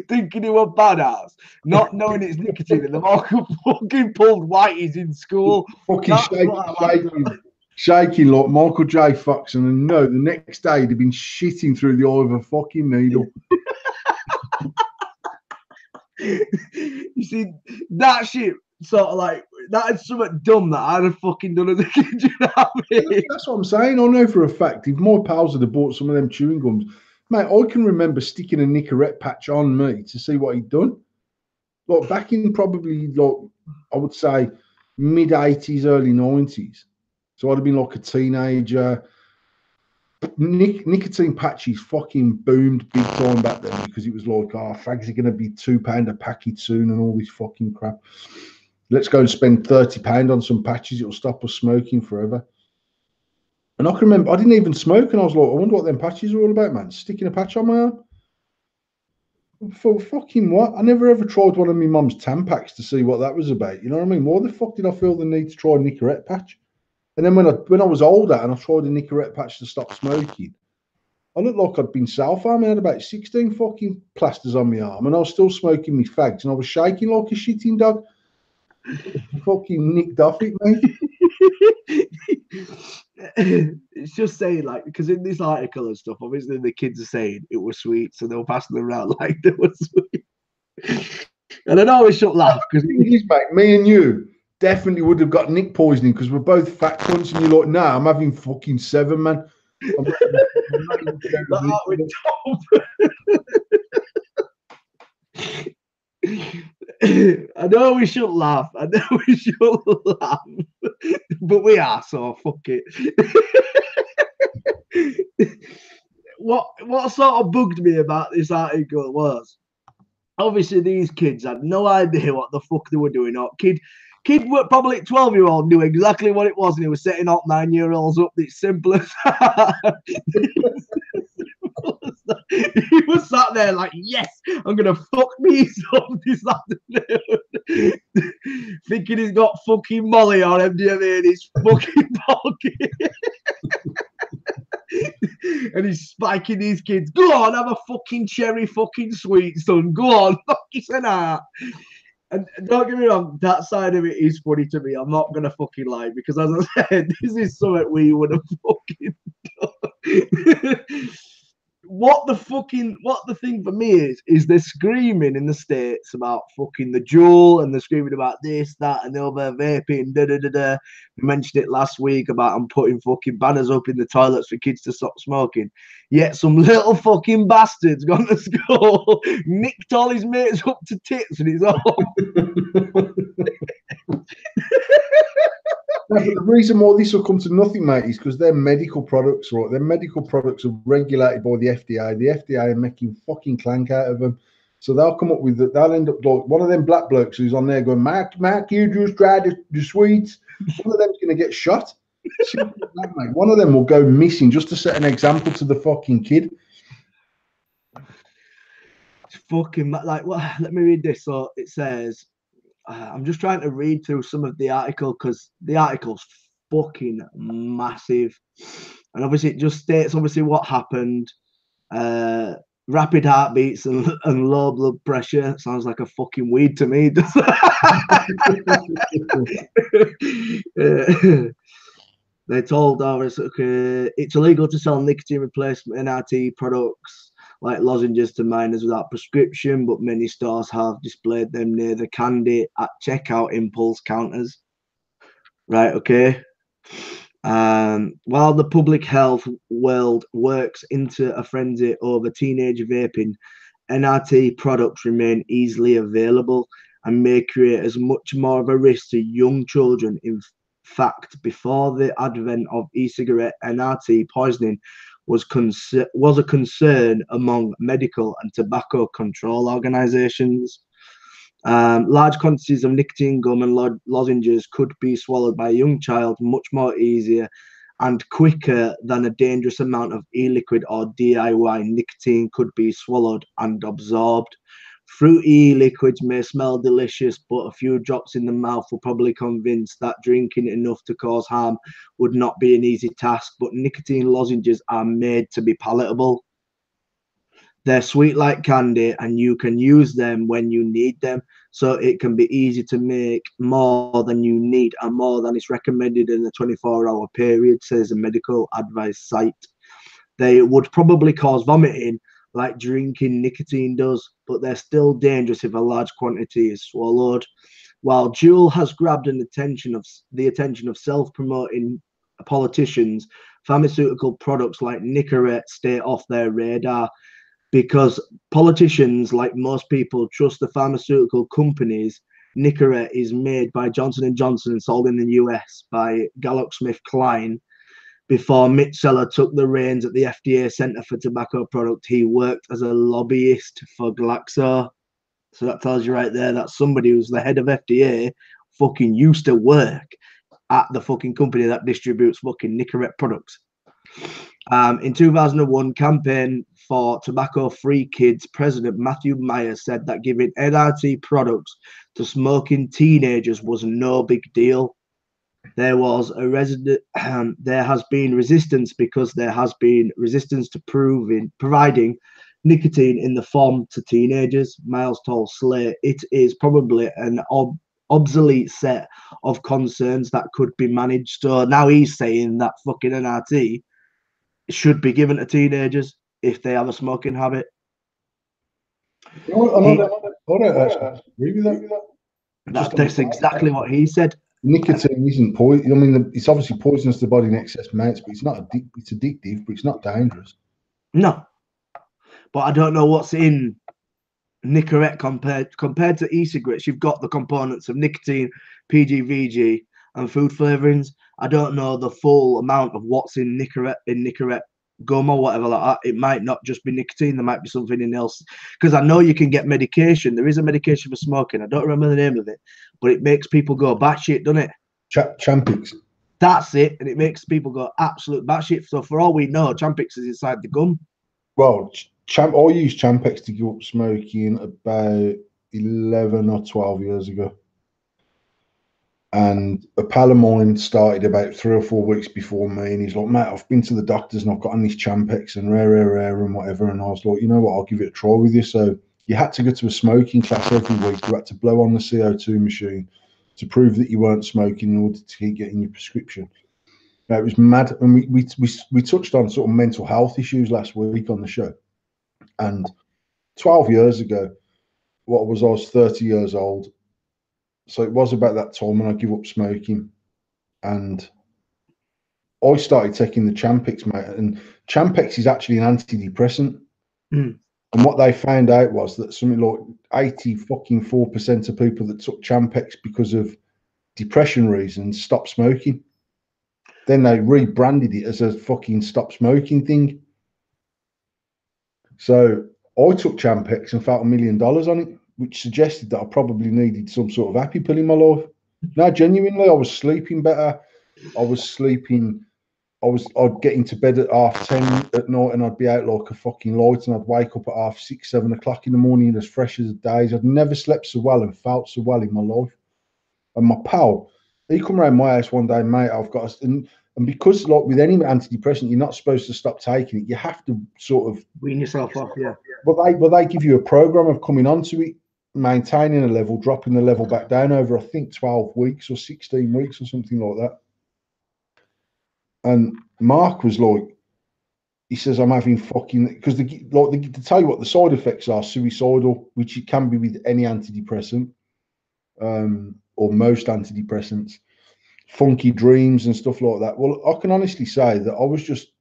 thinking he was badass, not knowing it's nicotine, and the Michael fucking pulled whiteys in school. Fucking shaking like Michael J. Fox, and no, the next day they'd been shitting through the eye of a fucking needle. You see, that shit sort of like that is something dumb that I'd have fucking done as a kid. You know what I mean? That's what I'm saying. I know for a fact if my pals had bought some of them chewing gums, mate, I can remember sticking a Nicorette patch on me to see what he'd done. Like back in probably like I would say mid 80s, early 90s. So I'd have been like a teenager. Nicotine patches fucking boomed big time back then because it was like, oh, fags are going to be £2 a packet soon and all this fucking crap. Let's go and spend £30 on some patches. It'll stop us smoking forever. And I can remember, I didn't even smoke, and I was like, I wonder what them patches are all about, man. Sticking a patch on my arm. For fucking what? I never ever tried one of my mum's Tampax to see what that was about. You know what I mean? Why the fuck did I feel the need to try a Nicorette patch? And then when I was older and I tried a Nicorette patch to stop smoking, I looked like I'd been self-harming. I had about 16 fucking plasters on my arm, and I was still smoking my fags, and I was shaking like a shitting dog. Fucking nicked off it, mate. It's just saying, like, because in this article and stuff, obviously the kids are saying it was sweet, so they were passing them around like they were sweet. And I know we shouldn't laugh because mate, me and you definitely would have got nick poisoning because we're both fat cunts, and you're like, nah, I'm having fucking 7, man. I know we shouldn't laugh. But we are, so fuck it. What sort of bugged me about this article was obviously these kids had no idea what the fuck they were doing. Kid probably 12-year-old knew exactly what it was, and he was setting up 9-year-olds up. It's simple as that. He was sat there like, yes, I'm gonna fuck these up this afternoon, thinking he's got fucking Molly or MDMA in his fucking pocket. And he's spiking these kids. Go on, have a fucking cherry fucking sweet, son. Go on, fucking art. And don't get me wrong, that side of it is funny to me. I'm not gonna fucking lie, because as I said, this is something we would have fucking done. What the thing for me is they're screaming in the States about fucking the Juul, and they're screaming about this, that, and the other, vaping, da-da-da-da. We mentioned it last week about I'm putting fucking banners up in the toilets for kids to stop smoking. Yet some little fucking bastard's gone to school, nicked all his mates up to tits, and he's all... The reason why this will come to nothing, mate, is because they're medical products, right? Their medical products are regulated by the FDA. The FDA are making fucking clank out of them. So they'll come up with it. They'll end up like one of them black blokes who's on there going, Mark, you just tried the sweets. One of them's going to get shot. One of them will go missing just to set an example to the fucking kid. It's fucking like, well, let me read this. So it says, I'm just trying to read through some of the article because the article's fucking massive, and obviously it just states obviously what happened. Rapid heartbeats and low blood pressure. Sounds like a fucking weed to me. They told us it's illegal to sell nicotine replacement NRT products like lozenges to minors without prescription, but many stores have displayed them near the candy at checkout impulse counters. Right, okay. While the public health world works into a frenzy over teenage vaping, NRT products remain easily available and may create as much more of a risk to young children. In fact, before the advent of e-cigarette, NRT poisoning was a concern among medical and tobacco control organizations. Large quantities of nicotine gum and lozenges could be swallowed by a young child much more easier and quicker than a dangerous amount of e-liquid or DIY nicotine could be swallowed and absorbed. Fruity liquids may smell delicious, but a few drops in the mouth will probably convince that drinking enough to cause harm would not be an easy task. But nicotine lozenges are made to be palatable. They're sweet like candy, and you can use them when you need them. So it can be easy to make more than you need and more than is recommended in a 24-hour period, says a medical advice site. They would probably cause vomiting like drinking nicotine does, but they're still dangerous if a large quantity is swallowed. While Juul has grabbed the attention of self-promoting politicians, pharmaceutical products like Nicorette stay off their radar, because politicians, like most people, trust the pharmaceutical companies. Nicorette is made by Johnson & Johnson and sold in the US by GlaxoSmithKline. Before Mitch Seller took the reins at the FDA Center for Tobacco Product, he worked as a lobbyist for Glaxo. So that tells you right there that somebody who's the head of FDA fucking used to work at the fucking company that distributes fucking Nicorette products. In 2001, Campaign for Tobacco-Free Kids President Matthew Meyer said that giving NRT products to smoking teenagers was no big deal. There has been resistance because there has been resistance to providing nicotine in the form to teenagers. Miles told Slate it is probably an obsolete set of concerns that could be managed. So now he's saying that fucking NRT should be given to teenagers if they have a smoking habit. I don't actually agree with that. That's exactly what he said. Nicotine isn't poison. I mean, it's obviously poisonous to the body in excess amounts, but it's not it's addictive, but it's not dangerous. No, but I don't know what's in Nicorette compared to e-cigarettes. You've got the components of nicotine, PGVG, and food flavorings. I don't know the full amount of what's in Nicorette gum or whatever like that. It might not just be nicotine. There might be something else. Because I know you can get medication. There is a medication for smoking. I don't remember the name of it, but it makes people go batshit, doesn't it? Champix. That's it, and it makes people go absolute batshit. So for all we know, Champix is inside the gum. Well, I used Champex to give up smoking about 11 or 12 years ago. And a pal of mine started about 3 or 4 weeks before me, and he's like, mate, I've been to the doctors and I've got on this Champex and rare and whatever. And I was like, you know what, I'll give it a try with you. So you had to go to a smoking class every week. You had to blow on the CO2 machine to prove that you weren't smoking in order to keep getting your prescription. Now, it was mad. And we touched on sort of mental health issues last week on the show. And 12 years ago, I was 30 years old. So it was about that time when I give up smoking, and I started taking the Champex, mate. And Champex is actually an antidepressant. Mm. And what they found out was that something like 84% of people that took Champex because of depression reasons stopped smoking. Then they rebranded it as a fucking stop smoking thing. So I took Champex and felt $1 million on it, which suggested that I probably needed some sort of happy pill in my life. No, genuinely, I was sleeping better. I'd get into bed at 10:30 at night, and I'd be out like a fucking light, and I'd wake up at 6, 7 o'clock in the morning as fresh as a daisy. I'd never slept so well and felt so well in my life. And my pal, he come around my house one day, mate, I've got and because like with any antidepressant, you're not supposed to stop taking it. You have to sort of wean yourself off, yeah. But they give you a program of coming onto it, maintaining a level, dropping the level back down over, I think, 12 weeks or 16 weeks or something like that. And Mark was like, he says, I'm having fucking, because to tell you what the side effects are, suicidal, which it can be with any antidepressant, or most antidepressants. funky dreams and stuff like that. Well, I can honestly say that I was just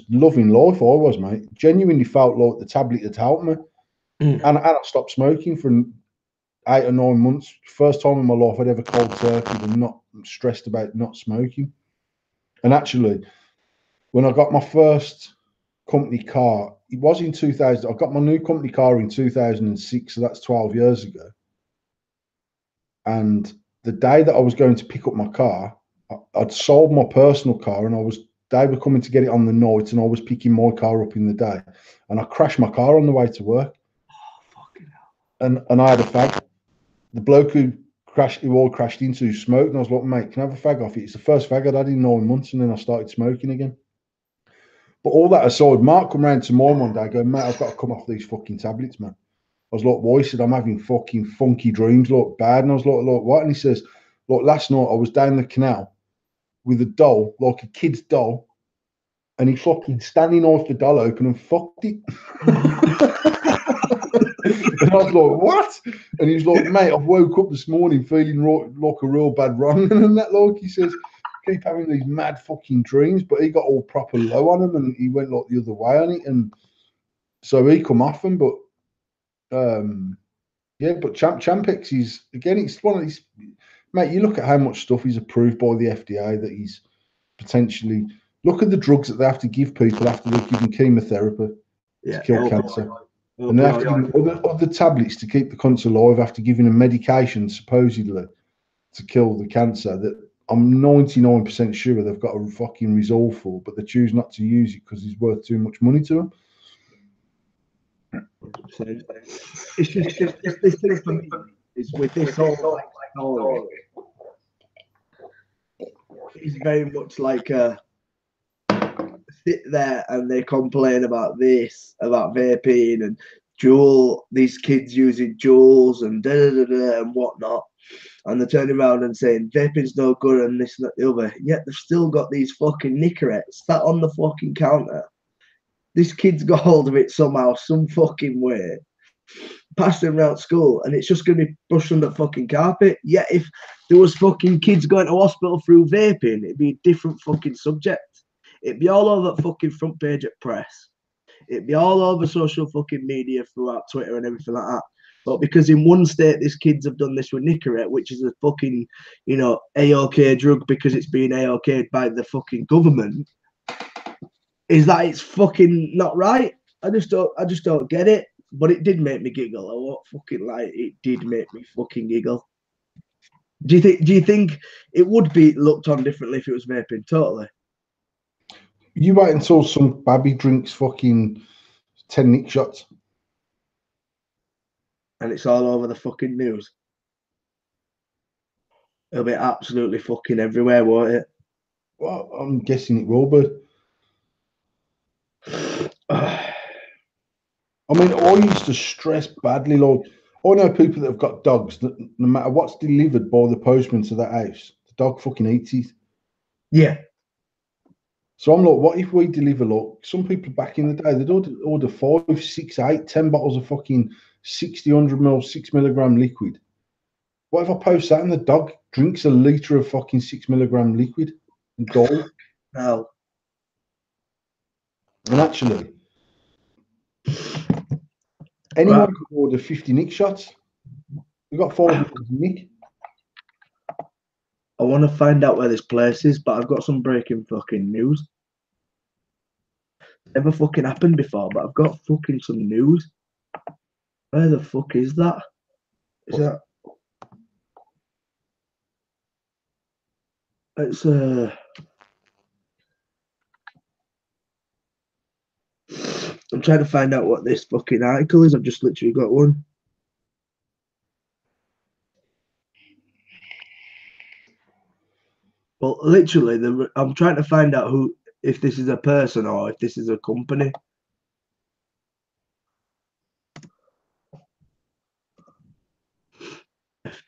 loving life. I was, mate. Genuinely felt like the tablet had helped me, and I stopped smoking for 8 or 9 months. First time in my life I'd ever cold turkey and not stressed about not smoking. And actually, when I got my first company car, it was in 2000. I got my new company car in 2006, so that's 12 years ago. And the day that I was going to pick up my car, I'd sold my personal car, and they were coming to get it on the night, and I was picking my car up in the day, and I crashed my car on the way to work. Oh, fucking hell. And I had a fag. The bloke who all crashed into smoked, and I was like, mate, can I have a fag off it? It's the first fag I'd had in 9 months, and then I started smoking again. But all that aside, Mark come round to mine one day going, mate, I've got to come off these fucking tablets, man. I was like, why? He said, I'm having fucking funky dreams, look bad. And I was like, what? And he says, look, last night I was down the canal with a doll, like a kid's doll, and he fucking standing off the doll open and fucked it. And I was like, what? And he was like, mate, I woke up this morning feeling like a real bad wrong. And that, like, he says, keep having these mad fucking dreams. But he got all proper low on him, and he went like the other way on it. And so he come off him. But yeah, but Champex is, again, it's one of these, mate, you look at how much stuff is approved by the FDA that he's potentially, look at the drugs that they have to give people after they've given chemotherapy to kill cancer. And they have to give them other tablets to keep the cunts alive after giving them medication supposedly to kill the cancer that I'm 99% sure they've got a fucking resolve for, but they choose not to use it because it's worth too much money to them. It's just this thing for me is with this whole story. It's very much like sit there and they complain about this, about vaping and these kids using Juuls and and whatnot. And they're turning around and saying vaping's no good and this and that, the other. Yet they've still got these fucking Nicorettes sat on the fucking counter. This kid's got hold of it somehow, some fucking way, passed them around school, and it's just going to be brushed under the fucking carpet. Yet if there was fucking kids going to hospital through vaping, it'd be a different fucking subject. It'd be all over the fucking front page at press. It'd be all over social fucking media throughout Twitter and everything like that. But because in one state, these kids have done this with Nicorette, which is a fucking, AOK drug because it's being AOK'd by the fucking government, is that it's fucking not right. I just don't get it. But it did make me giggle. I won't fucking lie. It did make me fucking giggle. Do you think it would be looked on differently if it was vaping? Totally. You wait until some babby drinks fucking 10 nick shots. And it's all over the fucking news. It'll be absolutely fucking everywhere, won't it? Well, I'm guessing it will be. I mean, I used to stress badly, like, I know people that have got dogs that no matter what's delivered by the postman to that house, the dog fucking eats it. Yeah. So I'm like, what if we deliver, like, some people back in the day, they'd order 5, 6, 8, 10 bottles of fucking 60, 100 ml, 6 milligram liquid. What if I post that and the dog drinks a litre of fucking 6 milligram liquid and dies? No. And actually, anyone could order 50 nick shots. We've got 5 nick. I want to find out where this place is, but I've got some breaking fucking news. Never fucking happened before, but I've got fucking some news. Where the fuck is that? Is that? It's I'm trying to find out what this fucking article is. I've just literally got one. Well, literally, I'm trying to find out if this is a person or if this is a company.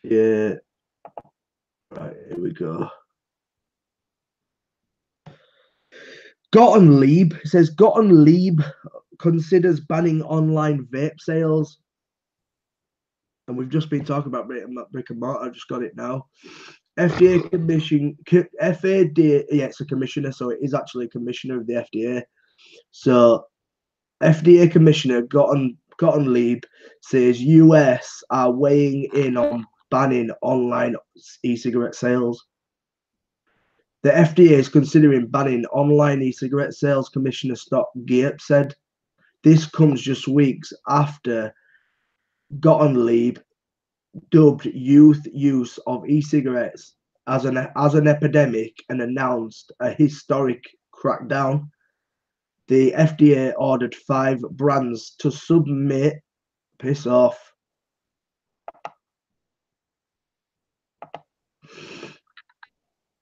Yeah. Right, here we go. Gottlieb says Gottlieb considers banning online vape sales. And we've just been talking about brick and mortar. I've just got it now. FDA commission, FAD, yeah, it's a commissioner, so it is actually a commissioner of the FDA. So FDA commissioner Gordon Lieb says US are weighing in on banning online e-cigarette sales. The FDA is considering banning online e-cigarette sales, Commissioner Scott Giep said. This comes just weeks after Gordon Lieb dubbed youth use of e-cigarettes as an epidemic and announced a historic crackdown. The FDA ordered 5 brands to submit. Piss off.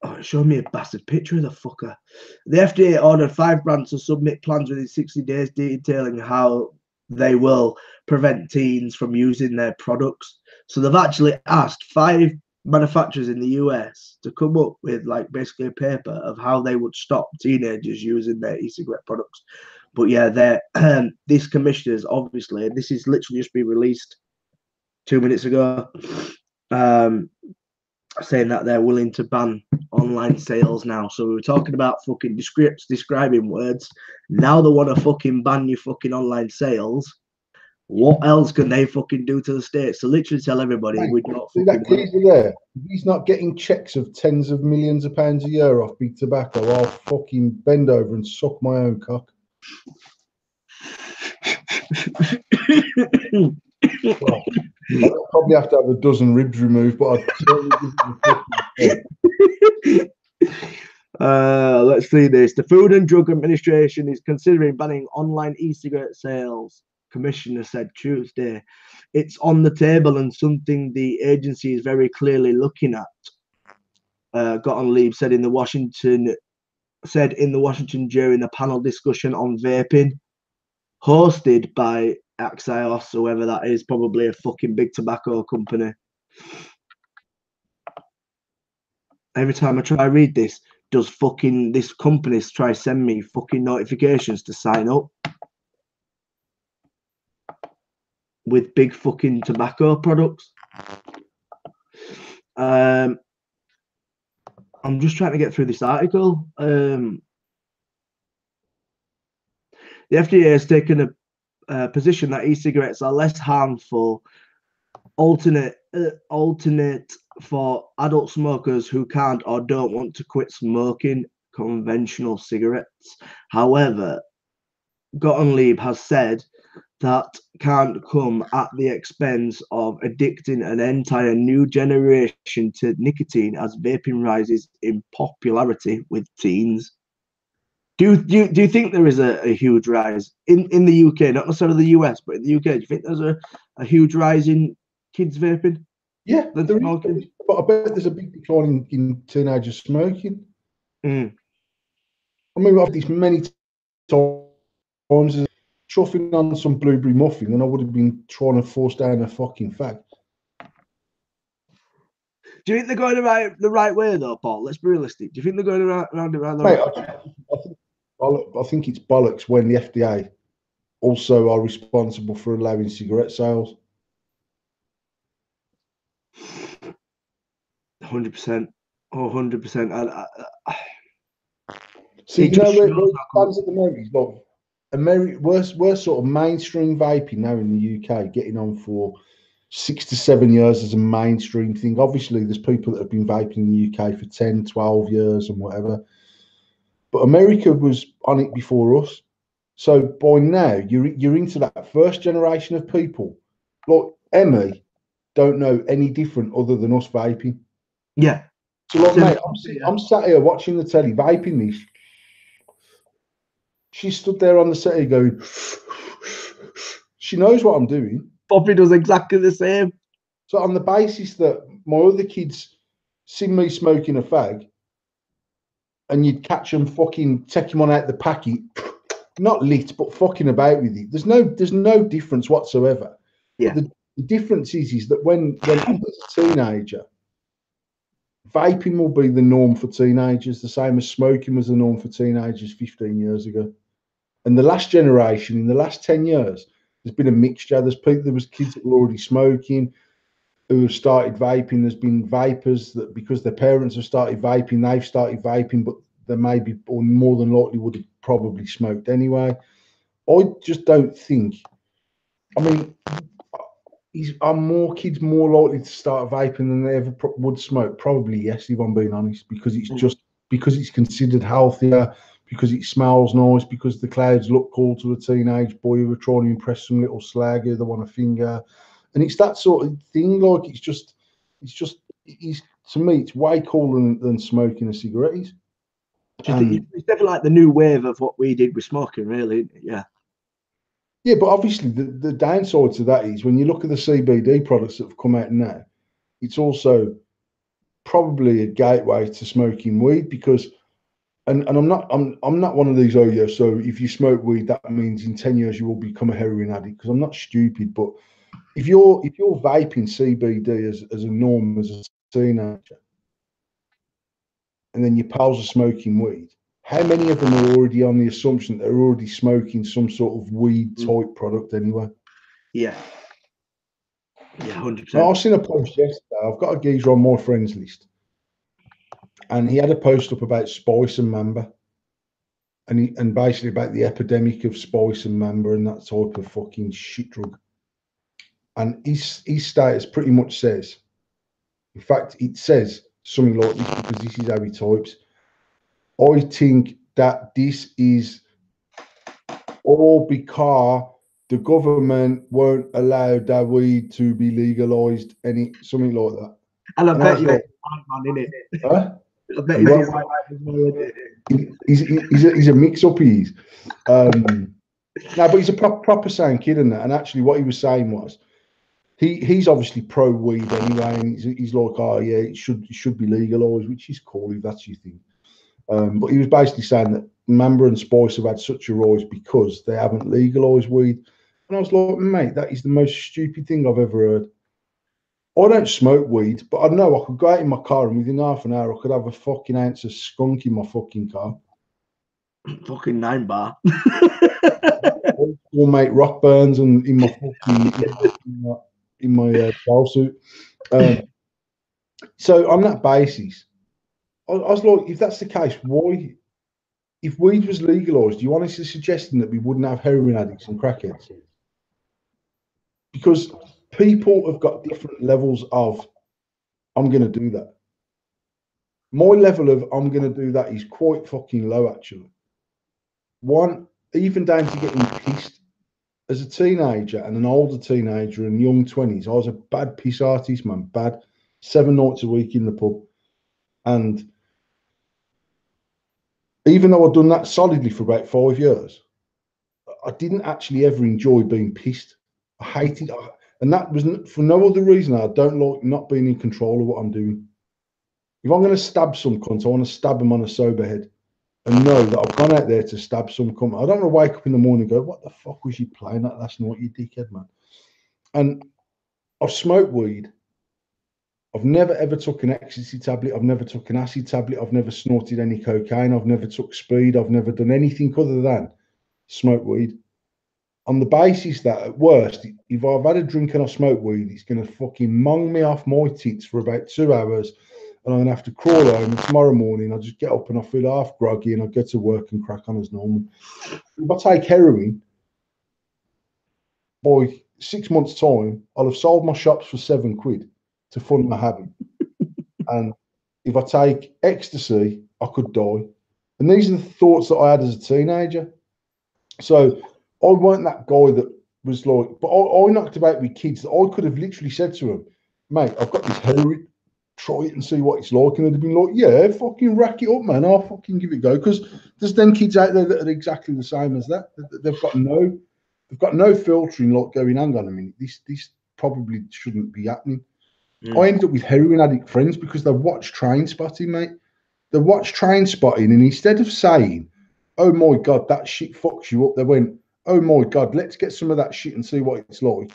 Oh, it showed me a bastard picture of the fucker. The FDA ordered 5 brands to submit plans within 60 days detailing how they will prevent teens from using their products. So they've actually asked 5 manufacturers in the US to come up with like basically a paper of how they would stop teenagers using their e-cigarette products. But yeah, this commissioners obviously, this is literally just been released 2 minutes ago, saying that they're willing to ban online sales now. So we were talking about fucking describing words. Now they want to fucking ban your fucking online sales. What else can they fucking do to the States? So literally tell everybody we don't see fucking that geezer there. If he's not getting checks of tens of millions of pounds a year off big tobacco, I'll fucking bend over and suck my own cock. Well, I'll probably have to have a dozen ribs removed, but I'd certainly give it a let's see this. The Food and Drug Administration is considering banning online e-cigarette sales, Commissioner said Tuesday. It's on the table and something the agency is very clearly looking at. Gordon Lieb said in the Washington during a panel discussion on vaping, hosted by Axios, whoever that is, probably a fucking big tobacco company. Every time I try to read this, does fucking this company try to send me fucking notifications to sign up with big fucking tobacco products? I'm just trying to get through this article. The FDA has taken a position that e-cigarettes are less harmful alternate for adult smokers who can't or don't want to quit smoking conventional cigarettes. However, Gordon Lieb has said that can't come at the expense of addicting an entire new generation to nicotine as vaping rises in popularity with teens. Do you think there is a huge rise in the UK, not necessarily the US, but in the UK? Do you think there's a huge rise in kids vaping? Yeah, but I bet there's a big decline in teenagers smoking. I mean, I've had this many times as chuffing on some blueberry muffin, and I would have been trying to force down a fucking fag. Do you think they're going the right way though, Paul? Let's be realistic. Do you think they're going around the right way? I think it's bollocks when the FDA also are responsible for allowing cigarette sales. 100%. 100%. See, you know where it stands at the moment? Like, we're sort of mainstream vaping now in the UK, getting on for 6 to 7 years as a mainstream thing. Obviously, there's people that have been vaping in the UK for 10, 12 years and whatever. But America was on it before us. So by now, you're into that first generation of people. Like Emmy don't know any different other than us vaping. Yeah. So like, mate, I'm sat here watching the telly, vaping this. She stood there on the set going, she knows what I'm doing. Poppy does exactly the same. So on the basis that my other kids see me smoking a fag, and you'd catch them fucking taking one out the packet, not lit, but fucking about with it. There's no difference whatsoever. Yeah. But the difference is that when I'm a teenager, vaping will be the norm for teenagers, the same as smoking was the norm for teenagers 15 years ago. And the last generation, in the last 10 years, there's been a mixture. There was kids that were already smoking. who have started vaping. There's been vapers that, because their parents have started vaping, they've started vaping, but they maybe, or more than likely, would have probably smoked anyway. I just don't think. I mean, are more kids more likely to start vaping than they ever would smoke? Probably yes, if I'm being honest, because it's just because it's considered healthier, because it smells nice, because the clouds look cool to a teenage boy who are trying to impress some little slag who they want a finger, and it's that sort of thing. Like it's to me, it's way cooler than smoking a cigarette. It's definitely like the new wave of what we did with smoking, really. Yeah. Yeah, but obviously the downside to that is when you look at the CBD products that have come out now, it's also probably a gateway to smoking weed, because and I'm not one of these, oh yeah, so if you smoke weed that means in 10 years you will become a heroin addict, because I'm not stupid. But if you're vaping CBD as a norm as a teenager, and then your pals are smoking weed, how many of them are already on the assumption that they're already smoking some sort of weed type product anyway? Yeah. Yeah, 100%. I've seen a post yesterday. I've got a geezer on my friends list, and he had a post up about spice and mamba, and basically about the epidemic of spice and mamba and that type of fucking shit drug. And his status pretty much says, in fact, it says something like this, because this is how he types. I think that this is all because the government won't allow that weed to be legalized, something like that. And I bet you're right, man, innit? Huh? I bet you're right. He's a mix-up. He's no, but he's a proper sound kid, and that. And actually, what he was saying was, he's obviously pro weed anyway, and he's like, oh yeah, it should be legalized, which is cool if that's your thing. But he was basically saying that Mamba and Spice have had such a rise because they haven't legalized weed. And I was like, mate, that is the most stupid thing I've ever heard. I don't smoke weed, but I know I could go out in my car and within half an hour I could have a fucking ounce of skunk in my fucking car. Fucking 9 bar. All mate rock burns and in my fucking in my ball suit. So on that basis, I was like, if that's the case, why? If weed was legalised, do you honestly suggesting that we wouldn't have heroin addicts and crackheads? Because people have got different levels of, I'm going to do that. My level of I'm going to do that is quite fucking low, actually. One, even down to getting pissed. As a teenager and an older teenager in young 20s, I was a bad piss artist, man. Bad. 7 nights a week in the pub. And even though I'd done that solidly for about 5 years, I didn't actually ever enjoy being pissed. I hated it. And that was for no other reason. I don't like not being in control of what I'm doing. If I'm going to stab some cunt, I want to stab them on a sober head and know that I've gone out there to stab some cunt. I don't want to wake up in the morning and go, what the fuck was you playing at last night, you dickhead, man? And I've smoked weed. I've never ever took an ecstasy tablet. I've never took an acid tablet. I've never snorted any cocaine. I've never took speed. I've never done anything other than smoke weed. On the basis that at worst, if I've had a drink and I smoke weed, it's going to fucking mong me off my tits for about 2 hours, and I'm going to have to crawl home. And tomorrow morning, I'll just get up and I feel half groggy, and I'll get to work and crack on as normal. If I take heroin, by 6 months' time, I'll have sold my shops for £7 to fund my habit. And if I take ecstasy, I could die. And these are the thoughts that I had as a teenager. So I weren't that guy that was like, but I knocked about with kids that I could have literally said to them, mate, I've got this heroin, try it and see what it's like. And they'd have been like, yeah, fucking rack it up, man. I'll fucking give it a go. Because there's them kids out there that are exactly the same as that. They've got no filtering, like going, hang on a minute, this probably shouldn't be happening. I ended up with heroin addict friends because they watch Train Spotting, mate. They watch Train Spotting, and instead of saying, oh my God, that shit fucks you up, they went, oh my God, let's get some of that shit and see what it's like.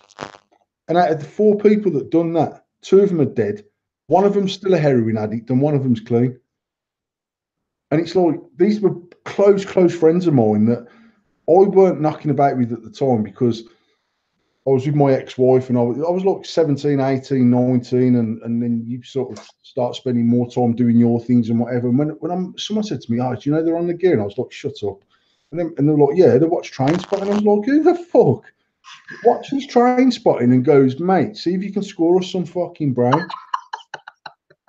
And out of the 4 people that done that, 2 of them are dead. One of them's still a heroin addict and one of them's clean. And it's like, these were close friends of mine that I weren't knocking about with at the time, because I was with my ex-wife, and I was like 17, 18, 19, and then you sort of start spending more time doing your things and whatever. And when someone said to me, "Oh, do you know they're on the gear?" And I was like, "Shut up." And they're like, "Yeah, they watch Train Spotting." I was like, "Who the fuck watches Train Spotting and goes, mate, see if you can score us some fucking brain?"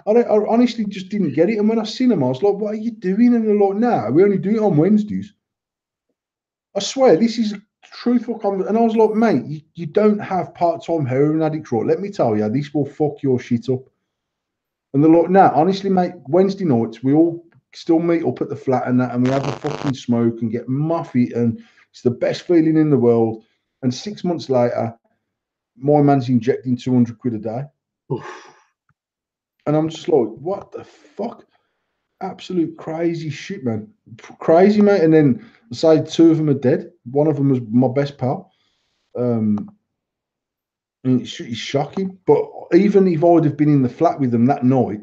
I honestly just didn't get it. And when I seen them, I was like, "What are you doing?" And they're like, "Nah, we only do it on Wednesdays." I swear, this is a truthful conversation. And I was like, "Mate, you don't have part-time heroin addicts, right? Let me tell you, this will fuck your shit up." And they're like, "Nah, honestly, mate, Wednesday nights, we all still meet up at the flat and that, and we have a fucking smoke and get muffy, and it's the best feeling in the world." And 6 months later, my man's injecting 200 quid a day. And I'm just like, what the fuck? Absolute crazy shit, man. Crazy, mate. And then say two of them are dead. One of them was my best pal. And it's shocking. But even if I'd have been in the flat with them that night,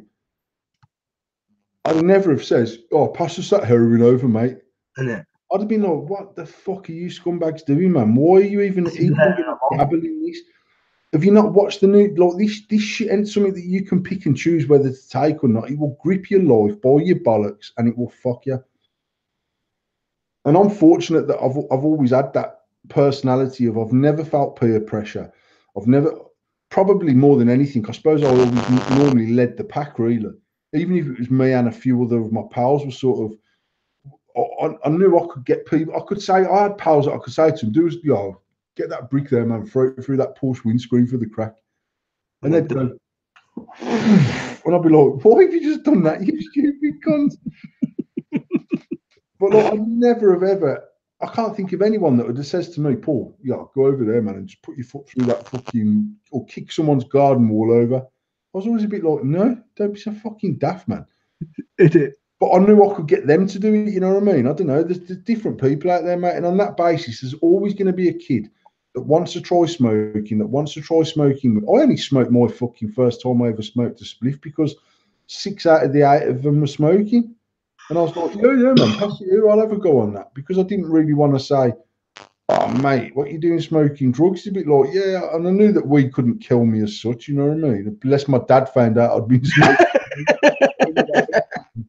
I'd never have said, "Oh, pass us that heroin over, mate." Innit? I'd have been like, "What the fuck are you scumbags doing, man? Why are you even going to dabble in this? Have you not watched the new, like, this shit ain't something that you can pick and choose whether to take or not. It will grip your life by your bollocks and it will fuck you." And I'm fortunate that I've always had that personality of I've never felt peer pressure. I've never, probably more than anything, I suppose I always normally led the pack, really. Even if it was me and a few other of my pals were sort of, I knew I could get people, I could say, I had pals that I could say to them, "Do us, get that brick there, man, throw it through that Porsche windscreen for the crack." And they'd go, and I'd be like, "Why have you just done that, you stupid cunt?" But like, I never have ever, I can't think of anyone that would have says to me, "Paul, go over there, man, and just put your foot through that fucking, or kick someone's garden wall over." I was always a bit like, "No, don't be so fucking daft, man." But I knew I could get them to do it, you know what I mean? I don't know, there's different people out there, mate, and on that basis, there's always going to be a kid that wants to try smoking, I only smoked my fucking first time I ever smoked a spliff because 6 out of the 8 of them were smoking. And I was like, yeah, man, pass it here, I'll have a go on that. Because I didn't really want to say, "Oh, mate, what are you doing smoking drugs?" It's a bit like, yeah, and I knew that weed couldn't kill me as such, you know what I mean? Unless my dad found out I'd been smoking,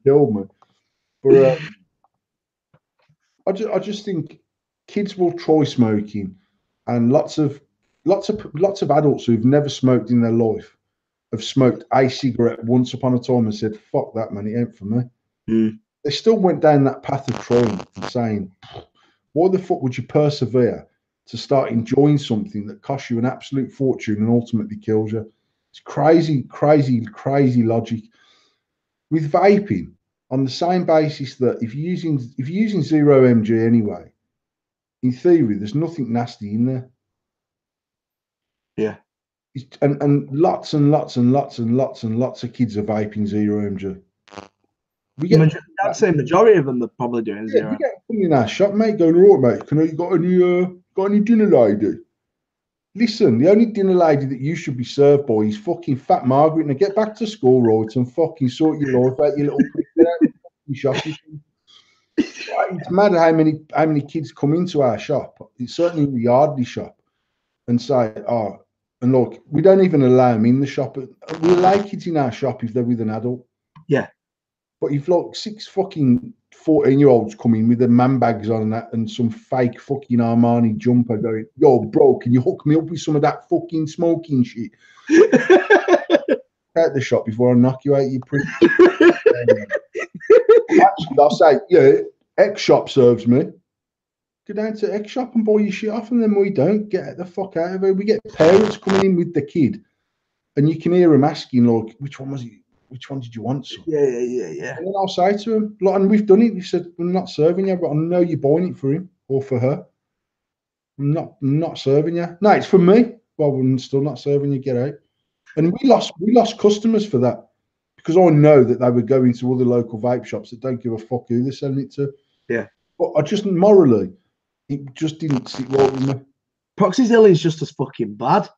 killed me. But I just think kids will try smoking, and lots of adults who've never smoked in their life have smoked a cigarette once upon a time and said, "Fuck that, man, it ain't for me." They still went down that path of trying and saying, "Why the fuck would you persevere to start enjoying something that costs you an absolute fortune and ultimately kills you?" It's crazy, crazy, crazy logic. With vaping, on the same basis that if you're using 0 mg anyway, in theory, there's nothing nasty in there. Yeah. And lots and lots and lots and lots and lots of kids are vaping 0 mg. I'd say majority of them are probably doing zero. We get them in our shop, mate, going, "Right, mate, you got any dinner lady?" Listen, the only dinner lady that you should be served by is fucking Fat Margaret. Now get back to school, right, and fucking sort your life out, you little prick. Get out of the fucking shop. It's mad how many kids come into our shop. It's certainly in the Yardley shop, and say, "Oh," and look, we don't even allow them in the shop. We allow kids in our shop if they're with an adult. Yeah. But if like 6 fucking 14-year-olds come in with their man bags on and some fake fucking Armani jumper going, "Yo, bro, can you hook me up with some of that fucking smoking shit?" Out the shop before I knock you out, you prick. Actually, I'll say, "Yeah, X shop serves me." Go down to X shop and buy your shit off, and then we don't. Get the fuck out of here. We get parents coming in with the kid, and you can hear them asking, like, "Which one was it? Which one did you want, son?" Yeah. And then I'll say to him, like, and we've done it. We said, "We're not serving you, but I know you're buying it for him or for her. I'm not serving you. No, it's for me." "Well, we're still not serving you. Get out." And we lost customers for that because I know that they were going to other local vape shops that don't give a fuck who they're selling it to. Yeah. But I just morally, it just didn't sit right with me. Proxy selling is just as fucking bad.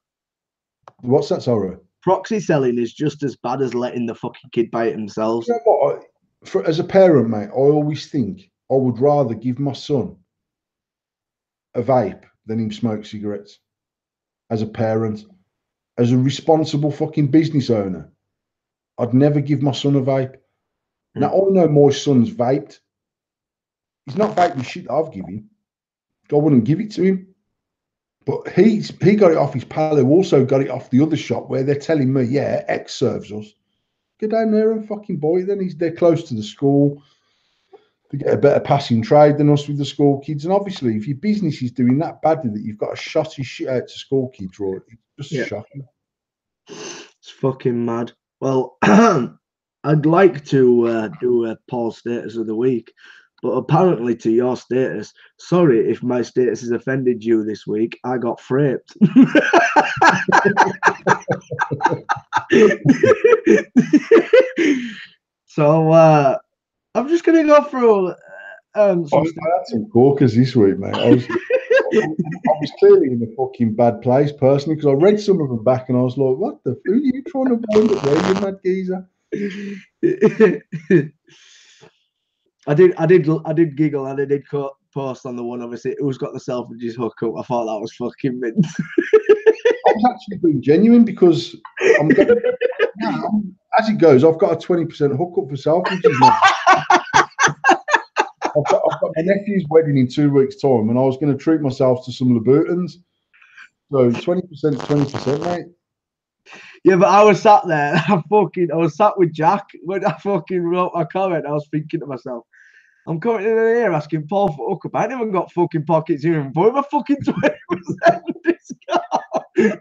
What's that, sorry? Proxy selling is just as bad as letting the fucking kid buy it themselves. You know what? As a parent, mate, I always think I would rather give my son a vape than him smoke cigarettes. as a parent, as a responsible fucking business owner. I'd never give my son a vape. Now, I know my son's vaped. He's not vaped the shit I've given him. I wouldn't give it to him. But he got it off his pal who also got it off the other shop where they're telling me, yeah, X serves us. Go down there and fucking buy it then. They're close to the school. They get a better passing trade than us with the school kids. And obviously, if your business is doing that badly that you've got to shut his shit out to school kids, right, it's just shocking. It's fucking mad. Well, I'd like to do a Paul status of the week, but apparently to your status, sorry if my status has offended you this week, I got fraped. So I'm just going to go through I had some corkers this week, mate. I was clearly in a fucking bad place personally because I read some of them back and I was like, what the fuck are you trying to find up there, you mad geezer? I did giggle and I did post on the one, obviously, who's got the selfridges hook up. I thought that was fucking mint. I was actually being genuine because I'm going now, as it goes, I've got a 20% hookup for selfridges now. I've got my nephew's wedding in 2 weeks' time, and I was going to treat myself to some Louboutins. So 20% is 20%, mate. Yeah, but I was sat there. I was sat with Jack when I fucking wrote my comment. I was thinking to myself, I'm coming in here asking Paul for hookup. I ain't even got fucking pockets here and put my fucking 20% discount.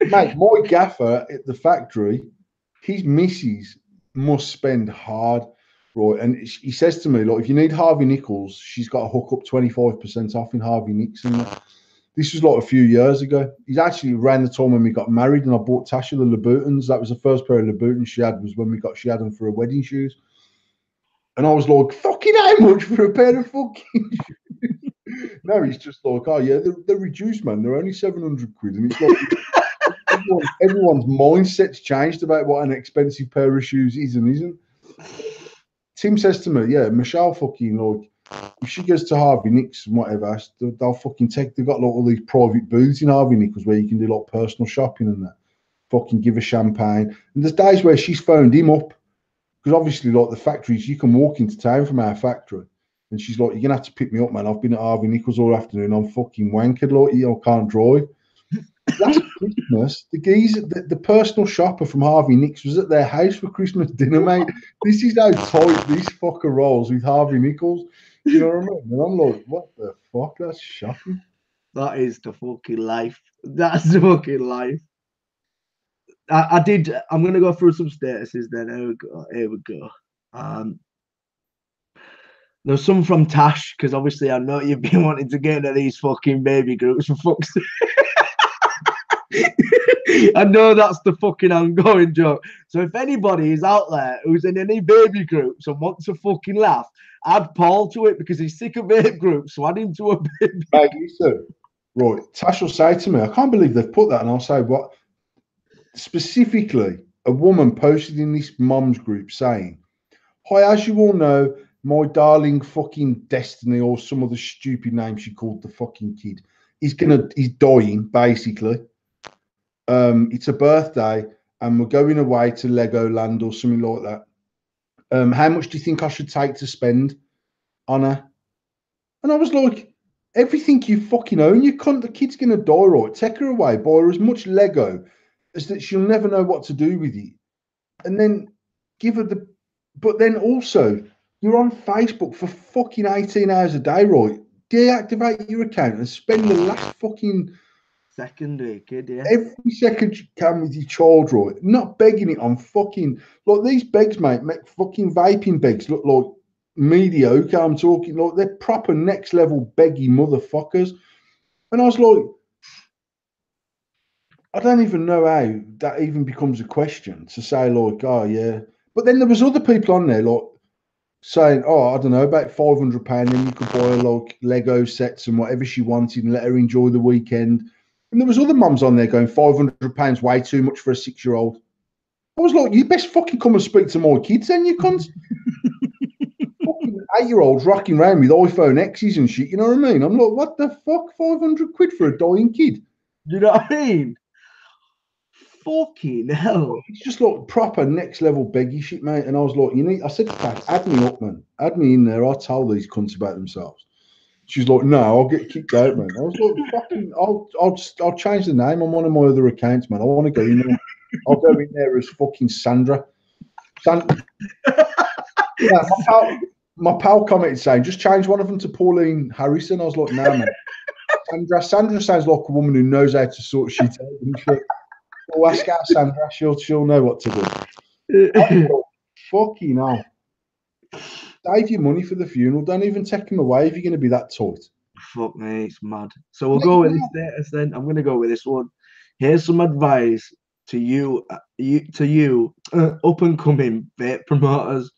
Mate, my gaffer at the factory, his missus must spend hard. Right, and he says to me, look, if you need Harvey Nichols, she's got to hook up 25% off in Harvey Nicks. And this was like a few years ago. He's actually around the time when we got married, and I bought Tasha the Louboutins. That was the first pair of Louboutins she had. Was when she had them for her wedding shoes. And I was like, fucking how much for a pair of fucking shoes? No, he's just like, oh yeah, they're reduced, man. They're only 700 quid, and it's like everyone's mindset's changed about what an expensive pair of shoes is and isn't. Tim says to me, yeah, Michelle fucking, like, if she goes to Harvey Nicks and whatever, they'll fucking they've got like all these private booths in Harvey Nichols where you can do like personal shopping and that. Fucking give her champagne. And there's days where she's phoned him up because obviously, like, the factories, you can walk into town from our factory and she's like, you're going to have to pick me up, man. I've been at Harvey Nichols all afternoon. I'm fucking wankered, like, I can't drive. Last Christmas, the personal shopper from Harvey Nicks was at their house for Christmas dinner, mate. This is how tight this fucker rolls with Harvey Nichols. You know what I mean? And I'm like, what the fuck? That's shocking. That is the fucking life. That's the fucking life. I'm going to go through some statuses then. Here we go. There's some from Tash, because obviously I know you've been wanting to get into these fucking baby groups for fuck's sake. I know that's the fucking ongoing joke. So if anybody is out there who's in any baby groups and wants to fucking laugh, add Paul to it because he's sick of baby groups. So add him to a baby. Mate, listen. Right, Tash will say to me, I can't believe they've put that. And I'll say, what? Specifically, a woman posted in this mom's group saying, hi, as you all know, my darling fucking Destiny, or some other stupid name she called the fucking kid, he's dying, basically. It's a birthday and we're going away to Legoland or something like that. How much do you think I should take to spend on her? And I was like, everything you fucking own, you cunt. The kid's gonna die, right? Take her away, buy her as much Lego as that she'll never know what to do with it, and then give her the. But then also, you're on Facebook for fucking 18 hours a day, right? Deactivate your account and spend the last fucking secondary kid, yeah. Every second you can with your child, right? Not begging it on fucking, like, these begs, mate, make fucking vaping begs look like mediocre. I'm talking like they're proper next level beggy motherfuckers. And I was like, I don't even know how that even becomes a question to say, like, oh yeah. But then there was other people on there like saying, oh, I don't know, about £500, then you could buy her like Lego sets and whatever she wanted and let her enjoy the weekend. And there was other mums on there going, £500 way too much for a 6-year-old. I was like, you best fucking come and speak to my kids then, you cunt. Fucking 8-year-olds rocking around with iPhone X's and shit, you know what I mean? I'm like, what the fuck, 500 quid for a dying kid? Do you know what I mean? Fucking hell. It's just like proper next level beggy shit, mate. And I was like, I said to Pat, add me up, man. Add me in there. I'll tell these cunts about themselves. She's like, no, I'll get kicked out, man. I was like, fucking, I'll change the name on one of my other accounts, man. I want to go in there. I'll go in there as fucking Sandra. Yeah, my pal commented saying, just change one of them to Pauline Harrison. I was like, no, man. Sandra sounds like a woman who knows how to sort shit out. And shit. Well, ask out Sandra. She'll know what to do. Like, fucking hell. Save your money for the funeral. Don't even take him away if you're going to be that tight. Fuck me, it's mad. So we'll go with this status then. I'm going to go with this one. Here's some advice to you up and coming vape promoters.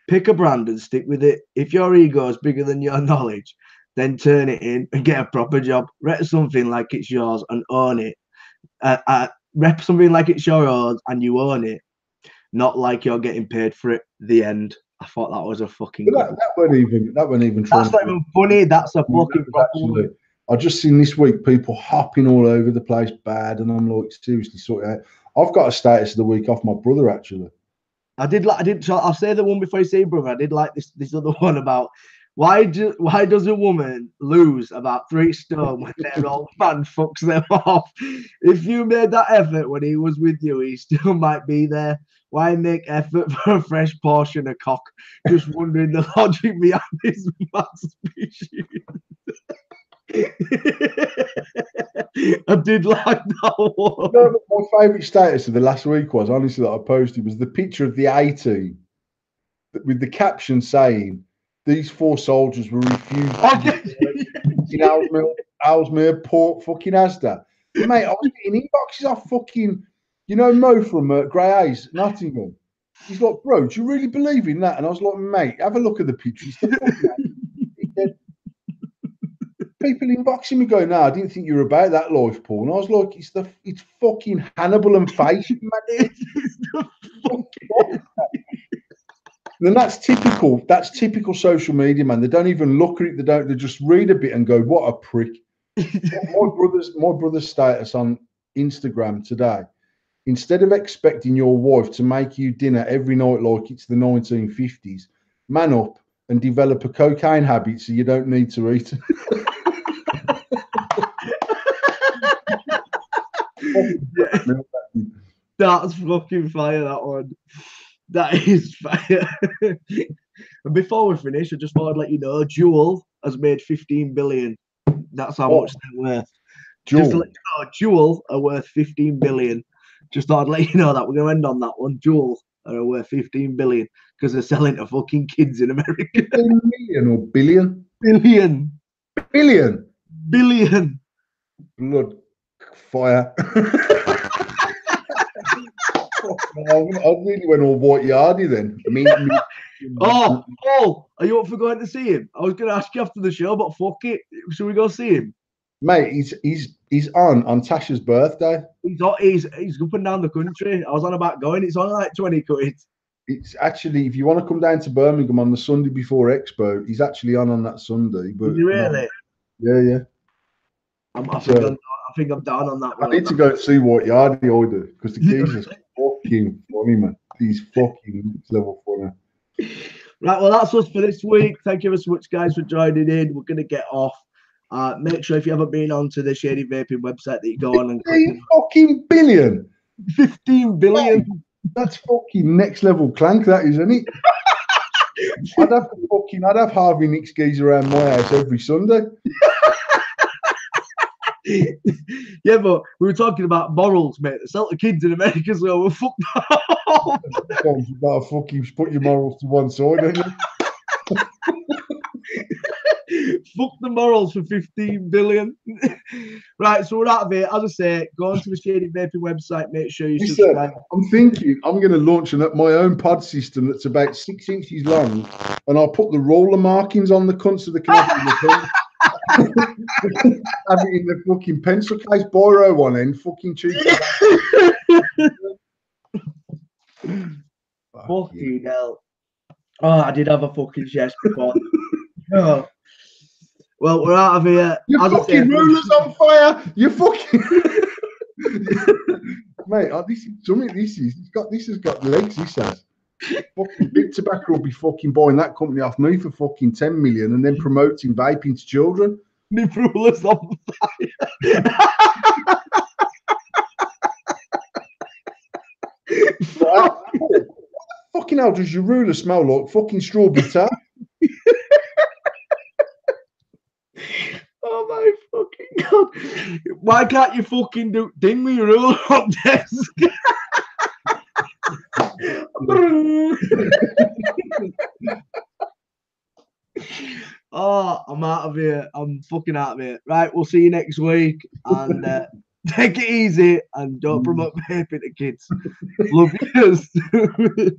Pick a brand and stick with it. If your ego is bigger than your knowledge, then turn it in and get a proper job. Rep something like it's yours and own it. Rep something like it's yours and you own it, not like you're getting paid for it. The end. I thought that was a fucking good that wasn't even that's not even funny. That's a fucking actually. I just seen this week people hopping all over the place bad, and I'm like, seriously, sort it out. I've got a status of the week off my brother actually. I'll say the one before you say brother. I did like this other one about why does a woman lose about 3 stone when their old man fucks them off? If you made that effort when he was with you, he still might be there. Why make effort for a fresh portion of cock? Just wondering the logic behind this mad species. I did like that one. No, my favourite status of the last week was, honestly, that I posted was the picture of the A-team with the caption saying, these 4 soldiers were refused in Ellesmere, Port fucking Asda. Mate, I was getting inboxes off fucking, Mo from Grey Hayes, Nottingham. He's like, bro, do you really believe in that? And I was like, mate, have a look at the picture. It's the fucking people inboxing me going, no, I didn't think you were about that life, Paul. And I was like, it's fucking Hannibal and Face. And that's typical social media, man. They don't even look at it, they just read a bit and go, what a prick. my brother's status on Instagram today, instead of expecting your wife to make you dinner every night like it's the 1950s, man up and develop a cocaine habit so you don't need to eat. That's fucking fire, that one. That is fire. And before we finish, I just thought I'd let you know, Jewel has made 15 billion. That's how much they're worth. Jewel. Just to let you know, Jewel are worth 15 billion. Just thought I'd let you know that. We're going to end on that one. Jewel are worth 15 billion because they're selling to fucking kids in America. 15 million or billion? Billion. Billion. Billion. Blood fire. I really went all white yardy then. Paul, are you up for going to see him? I was going to ask you after the show, but fuck it. Should we go see him? Mate, he's on Tasha's birthday. He's up and down the country. I was on about going. It's only like 20 quid. It's actually, if you want to come down to Birmingham on the Sunday before Expo, he's actually on that Sunday. But is he really? Yeah. I think I'm down on that one. I need to go and see what Yardy I do because the geezer's fucking funny, man. He's fucking next level funny. Right, well, that's us for this week. Thank you very much, guys, for joining in. We're going to get off. Make sure if you haven't been onto the Shady Vaping website that you go on and click. 15 fucking billion. 15 billion. Mate, that's fucking next level clank, that is, isn't it? I'd have Harvey Nick's geezer around my house every Sunday. Yeah, but we were talking about morals, mate. They sell to kids in America, so we're fucked up. Sometimes you've got to fucking put your morals to one side, haven't you? Fuck the morals for 15 billion. Right, so we're out of here. As I say, go onto the Shady Vaping website. Make sure you subscribe. I'm thinking I'm going to launch my own pod system that's about 6 inches long, and I'll put the roller markings on the cunts of the connector in the pen. Have it in the fucking pencil case, biro one end, fucking cheap. Fucking hell. Oh, I did have a fucking chest before. Oh. Well, we're out of here. Your As I fucking said, ruler's on fire. You fucking mate. This is something. This has got legs. He says. Fucking Big Tobacco will be fucking buying that company off me for fucking 10 million and then promoting vaping to children. the ruler's on fire. Fucking hell, does your ruler smell like fucking strawberry tart? Oh my fucking god! Why can't you fucking ding me ruler up desk? Oh, I'm out of here. I'm fucking out of here. Right, we'll see you next week. And take it easy and don't promote vaping to kids. Love you.